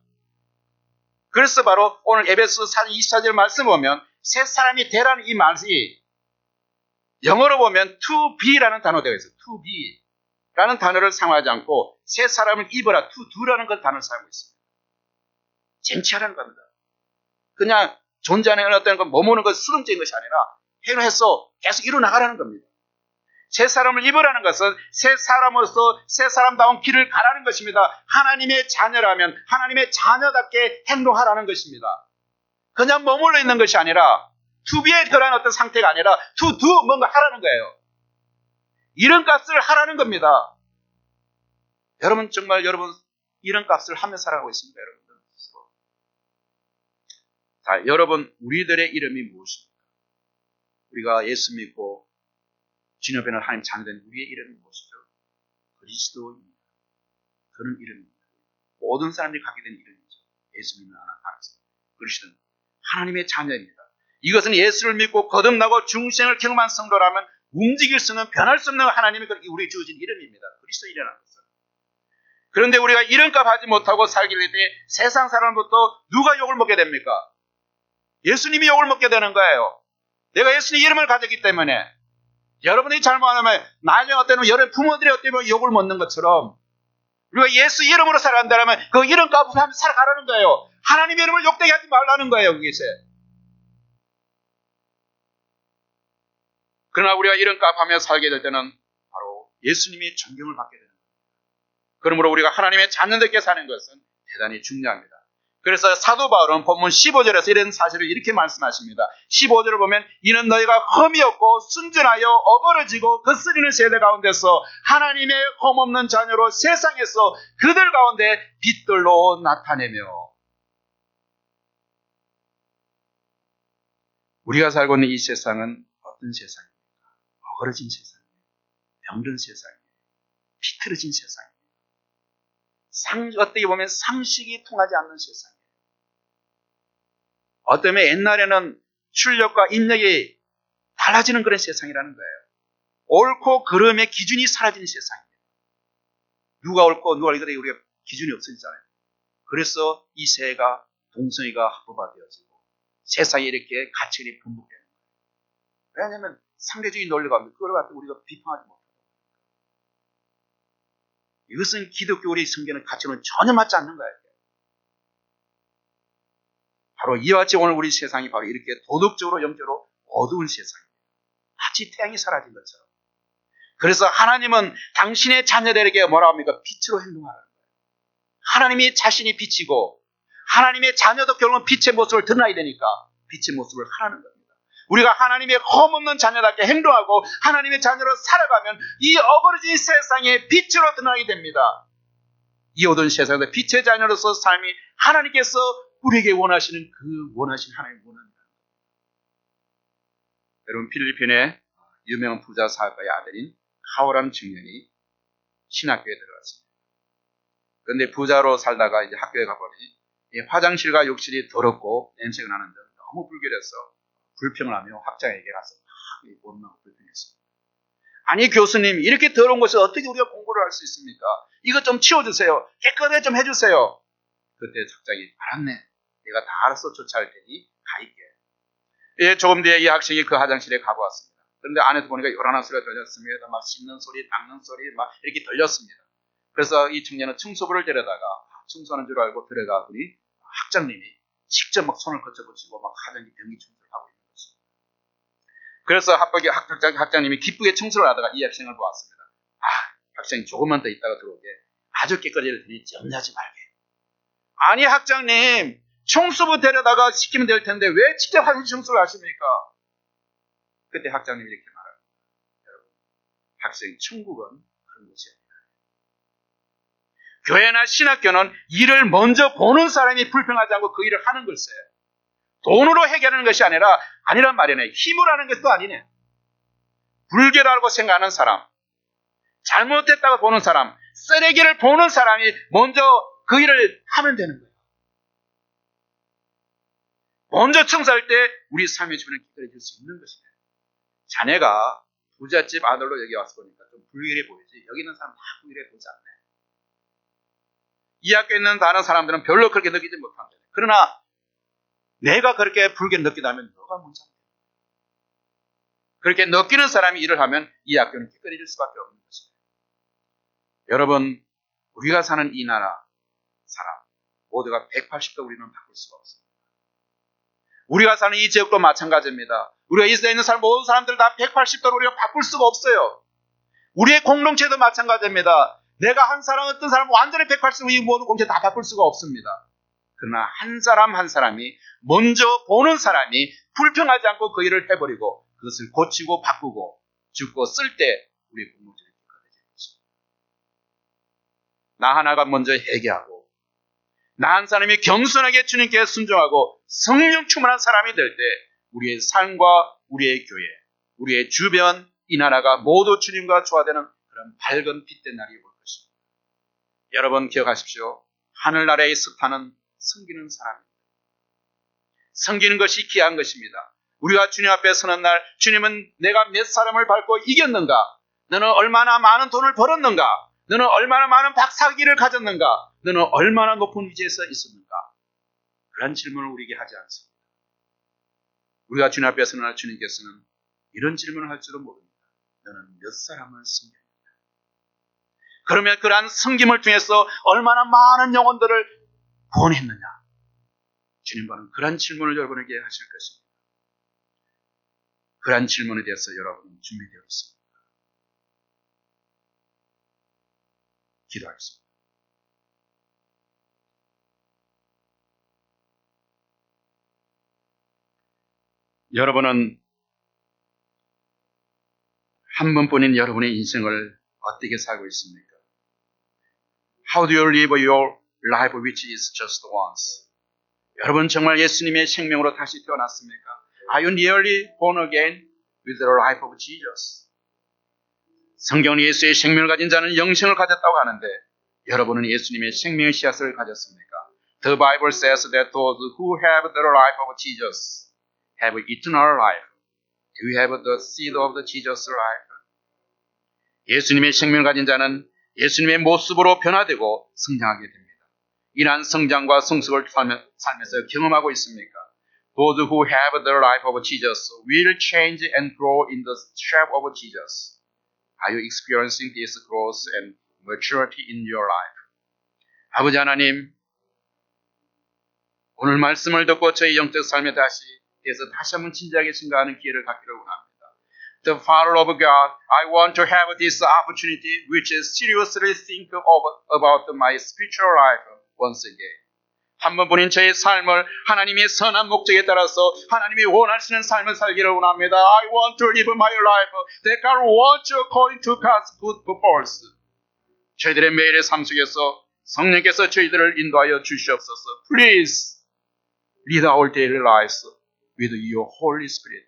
그래서 바로 오늘 에베소 4장 24절 말씀 보면 새 사람이 되라는 이 말이 영어로 보면 to be라는 단어가 되어 있어요. to be 라는 단어를 사용하지 않고 새 사람을 입어라 to do라는 그 단어를 사용하고 있습니다. 쟁취하라는 겁니다. 그냥 존재하는 어떤 머무는 것 수동적인 것이 아니라 행해서 계속 이루어나가라는 겁니다. 새 사람을 입으라는 것은 새 사람으로서 새 사람다운 길을 가라는 것입니다. 하나님의 자녀라면 하나님의 자녀답게 행동하라는 것입니다. 그냥 머물러 있는 것이 아니라 to be에 그런 어떤 상태가 아니라 to do 뭔가 하라는 거예요. 이런 값을 하라는 겁니다. 여러분 정말 여러분 이런 값을 하며 살아가고 있습니다. 여러분들. 자, 여러분 우리들의 이름이 무엇입니까? 우리가 예수 믿고 주님 앞에는 하나님 자녀된 우리의 이름이 무엇이죠? 그리스도입니다. 그런 이름입니다. 모든 사람들이 갖게 된 이름이죠. 예수 믿는 하나님. 그리스도는 하나님의 자녀입니다. 이것은 예수를 믿고 거듭나고 중생을 경험한 성도라면 움직일 수 없는 변할 수 없는 하나님이 우리에게 주어진 이름입니다. 그리스도이라는 것은. 그런데 우리가 이름값 하지 못하고 살게 될 때 세상 사람부터 누가 욕을 먹게 됩니까? 예수님이 욕을 먹게 되는 거예요. 내가 예수님 이름을 가졌기 때문에. 여러분이 잘못하면 나중에 어때는 여러분 부모들이 어때면 욕을 먹는 것처럼 우리가 예수 이름으로 살아간다면 그 이름값을 하면서 살아가라는 거예요. 하나님의 이름을 욕되게 하지 말라는 거예요. 여기서. 그러나 우리가 이름값 하며 살게 될 때는 바로 예수님이 존경을 받게 되는 거예요. 그러므로 우리가 하나님의 자녀답게 사는 것은 대단히 중요합니다. 그래서 사도 바울은 본문 15절에서 이런 사실을 이렇게 말씀하십니다. 15절을 보면 이는 너희가 흠이 없고 순전하여 어그러지고 거스리는 세대 가운데서 하나님의 흠없는 자녀로 세상에서 그들 가운데 빛들로 나타내며. 우리가 살고 있는 이 세상은 어떤 세상입니까? 어그러진 세상이에요. 병든 세상이에요. 비틀어진 세상이에요. 어떻게 보면 상식이 통하지 않는 세상이에요. 어쩌면 옛날에는 출력과 인력이 달라지는 그런 세상이라는 거예요. 옳고 그름의 기준이 사라지는 세상입니다. 누가 옳고 누가 이거에 우리가 기준이 없어지잖아요. 그래서 이 세가 동성애가 합법화되어지고 세상에 이렇게 가치관이 분복되는 거예요. 왜냐하면 상대적인 논리가 없는데 그걸 갖고 우리가 비판하지 못해요. 이것은 기독교 우리 성경의 가치는 전혀 맞지 않는 거예요. 바로 이와 같이 오늘 우리 세상이 바로 이렇게 도덕적으로 영적으로 어두운 세상입니다. 마치 태양이 사라진 것처럼. 그래서 하나님은 당신의 자녀들에게 뭐라고 합니까? 빛으로 행동하라는 거예요. 하나님이 자신이 빛이고 하나님의 자녀도 결국은 빛의 모습을 드러나야 되니까 빛의 모습을 하라는 겁니다. 우리가 하나님의 험없는 자녀답게 행동하고 하나님의 자녀로 살아가면 이 어그러진 세상에 빛으로 드러나게 됩니다. 이 어두운 세상에서 빛의 자녀로서 삶이 하나님께서 우리에게 원하시는 그 원하신 하나님의 원합니다. 여러분, 필리핀의 유명한 부자 사업가의 아들인 카오라는 청년이 신학교에 들어갔습니다. 그런데 부자로 살다가 이제 학교에 가보니 이 화장실과 욕실이 더럽고 냄새가 나는데 너무 불결해서 불평을 하며 학장에게 가서 막 원망하고 불평했습니다. 아니 교수님, 이렇게 더러운 곳에 어떻게 우리가 공부를 할 수 있습니까? 이것 좀 치워주세요. 깨끗하게 좀 해주세요. 그때 학장이 알았네. 내가 다 알아서 조차할 테니 가 있게. 예, 조금 뒤에 이 학생이 그 화장실에 가보았습니다. 그런데 안에서 보니까 요란한 소리가 들렸습니다. 막 씹는 소리, 닦는 소리 막 이렇게 들렸습니다. 그래서 이 청년은 청소부를 데려다가 청소하는 줄 알고 들어가 보니 학장님이 직접 막 손을 거쳐붙이고 막 화장실 변기 청소를 하고 있는 것입니다. 그래서 학장님이 기쁘게 청소를 하다가 이 학생을 보았습니다. 학생이 조금만 더 있다가 들어오게 아주 깨끗해질 테니 염려하지 말게. 아니 학장님, 청소부 데려다가 시키면 될 텐데 왜 직접 화장실 청소를 하십니까? 그때 학장님이 이렇게 말합니다. 여러분, 학생 천국은 그런 것이 아니에요. 교회나 신학교는 일을 먼저 보는 사람이 불평하지 않고 그 일을 하는 걸세. 돈으로 해결하는 것이 아니란 말이네. 힘을 하는 것도 아니네. 불결하다고 생각하는 사람, 잘못했다고 보는 사람, 쓰레기를 보는 사람이 먼저 그 일을 하면 되는 거예요. 먼저 청소할 때 우리 삶의 주변을 기다려줄 수 있는 것이네. 자네가 부잣집 아들로 여기 와서 보니까 좀 불결해 보이지. 여기 있는 사람 다 불결해 보이지 않네. 이 학교에 있는 다른 사람들은 별로 그렇게 느끼지 못한다. 그러나 내가 그렇게 불결 느끼다면 너가 문제다. 그렇게 느끼는 사람이 일을 하면 이 학교는 깨끗해질 수밖에 없는 것입니다. 여러분, 우리가 사는 이 나라 사람 모두가 180도 우리는 바꿀 수가 없습니다. 우리가 사는 이 지역도 마찬가지입니다. 우리가 이 지역에 있는 사람 모든 사람들 다 180도로 우리가 바꿀 수가 없어요. 우리의 공동체도 마찬가지입니다. 내가 한 사람 어떤 사람 완전히 180도 이 모든 공동체 다 바꿀 수가 없습니다. 그러나 한 사람 한 사람이 먼저 보는 사람이 불평하지 않고 그 일을 해버리고 그것을 고치고 바꾸고 죽고 쓸 때 우리 공동체를 깨끗해질 것입니다. 나 하나가 먼저 회개하고 나 한 사람이 겸손하게 주님께 순종하고 성령 충만한 사람이 될 때 우리의 삶과 우리의 교회, 우리의 주변, 이 나라가 모두 주님과 조화되는 그런 밝은 빛된 날이 올 것입니다. 여러분 기억하십시오. 하늘나라의 스타는 섬기는 사람입니다. 섬기는 것이 귀한 것입니다. 우리가 주님 앞에 서는 날 주님은 내가 몇 사람을 밟고 이겼는가? 너는 얼마나 많은 돈을 벌었는가? 너는 얼마나 많은 박사학위를 가졌는가? 너는 얼마나 높은 위치에서 있었는가? 그런 질문을 우리에게 하지 않습니다. 우리가 주님 앞에 서는 날 주님께서는 이런 질문을 할 줄은 모릅니다. 너는 몇 사람을 섬겼는가? 그러면 그러한 섬김을 통해서 얼마나 많은 영혼들을 구원했느냐? 주님과는 그러한 질문을 여러분에게 하실 것입니다. 그러한 질문에 대해서 여러분은 준비되어 있습니다. 기도하겠습니다. 여러분은 한 번뿐인 여러분의 인생을 어떻게 살고 있습니까? How do you live your life which is just once? 여러분 정말 예수님의 생명으로 다시 태어났습니까? Are you nearly born again with the life of Jesus? 성경은 예수의 생명을 가진 자는 영생을 가졌다고 하는데 여러분은 예수님의 생명의 씨앗을 가졌습니까? The Bible says that those who have the life of Jesus have eternal life. Do you have the seed of the Jesus life? 예수님의 생명을 가진 자는 예수님의 모습으로 변화되고 성장하게 됩니다. 이러한 성장과 성숙을 삶에서 경험하고 있습니까? Those who have the life of Jesus will change and grow in the shape of Jesus. Are you experiencing this growth and maturity in your life? 아버지 하나님, 오늘 말씀을 듣고 저희 영적 삶에 대해서 다시 한번 진지하게 생각하는 기회를 갖기를 원합니다. the Father of God, I want to have this opportunity which is seriously think about my spiritual life once again. 한 번뿐인 저의 삶을 하나님의 선한 목적에 따라서 하나님이 원하시는 삶을 살기를 원합니다. I want to live my life that God wants according to God's good purpose. 저희들의 매일의 삶 속에서 성령께서 저희들을 인도하여 주시옵소서. Please lead our daily lives with your Holy Spirit.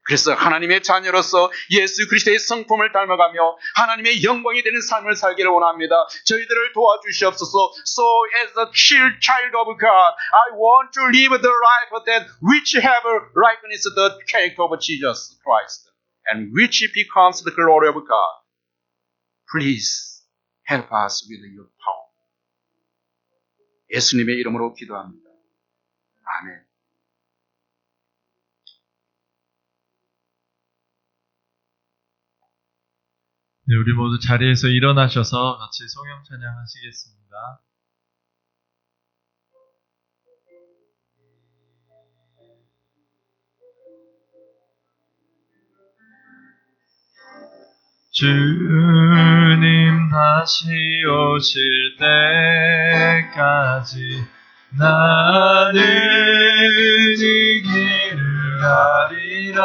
그래서 하나님의 자녀로서 예수 그리스도의 성품을 닮아가며 하나님의 영광이 되는 삶을 살기를 원합니다. 저희들을 도와주시옵소서. So as a child of God, I want to live the life that which have likeness to the character of Jesus Christ and which becomes the glory of God. Please help us with your power. 예수님의 이름으로 기도합니다. 아멘. 네, 우리 모두 자리에서 일어나셔서 같이 성령 찬양하시겠습니다. 주님 다시 오실 때까지 나는 이 길을 가리라.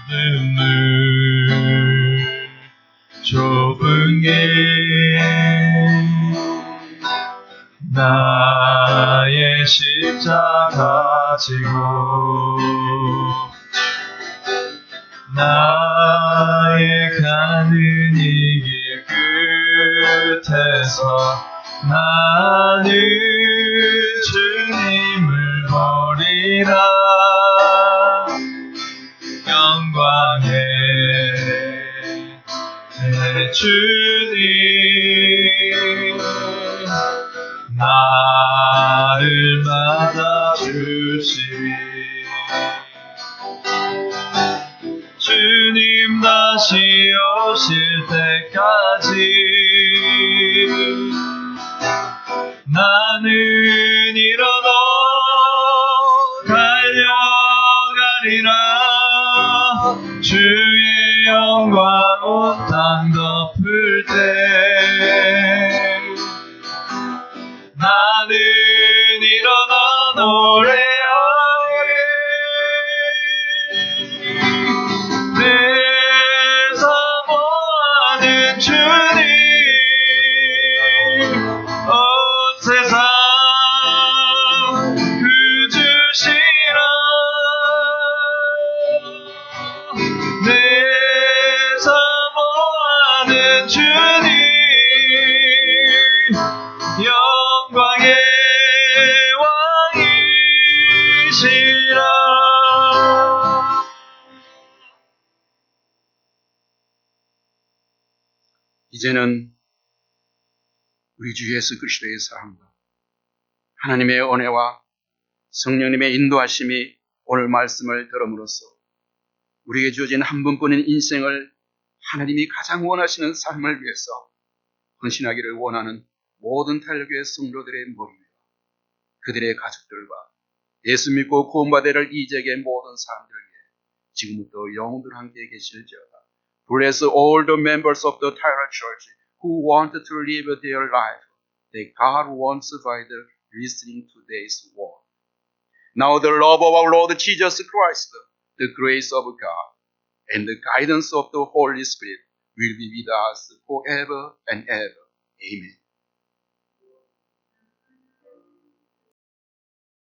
눈물 좁은 길 나의 십자가 지고 나의 가는 이 길 끝에서 나는 주님을 보리라. 영광의 내 주님 나를 맞아주시리. 주님 다시 오실 때까지 나는 일어나 달려가리라. 주의 영광 온 땅 덮을 때 나는 일어나 노래하리. 내 사모하는 주님 온 세상 구주시라. 내 사모하는 주님 영광의 왕이시라. 이제는 우리 주 예수 그리스도의 사랑과 하나님의 은혜와 성령님의 인도하심이 오늘 말씀을 들음으로써 우리에게 주어진 한 번뿐인 인생을 하나님이 가장 원하시는 삶을 위해서 헌신하기를 원하는 모든 탄력교회 성도들의 머리 위와 그들의 가족들과 예수 믿고 구원받으를 이적의 모든 사람들을 위해 지금부터 영원들 함께 계실지어다. Bless all the members of the Tyra Church who want to live their life that God wants by the listening to today's word. Now the love of our Lord Jesus Christ, the grace of God, and the guidance of the Holy Spirit will be with us forever and ever. Amen.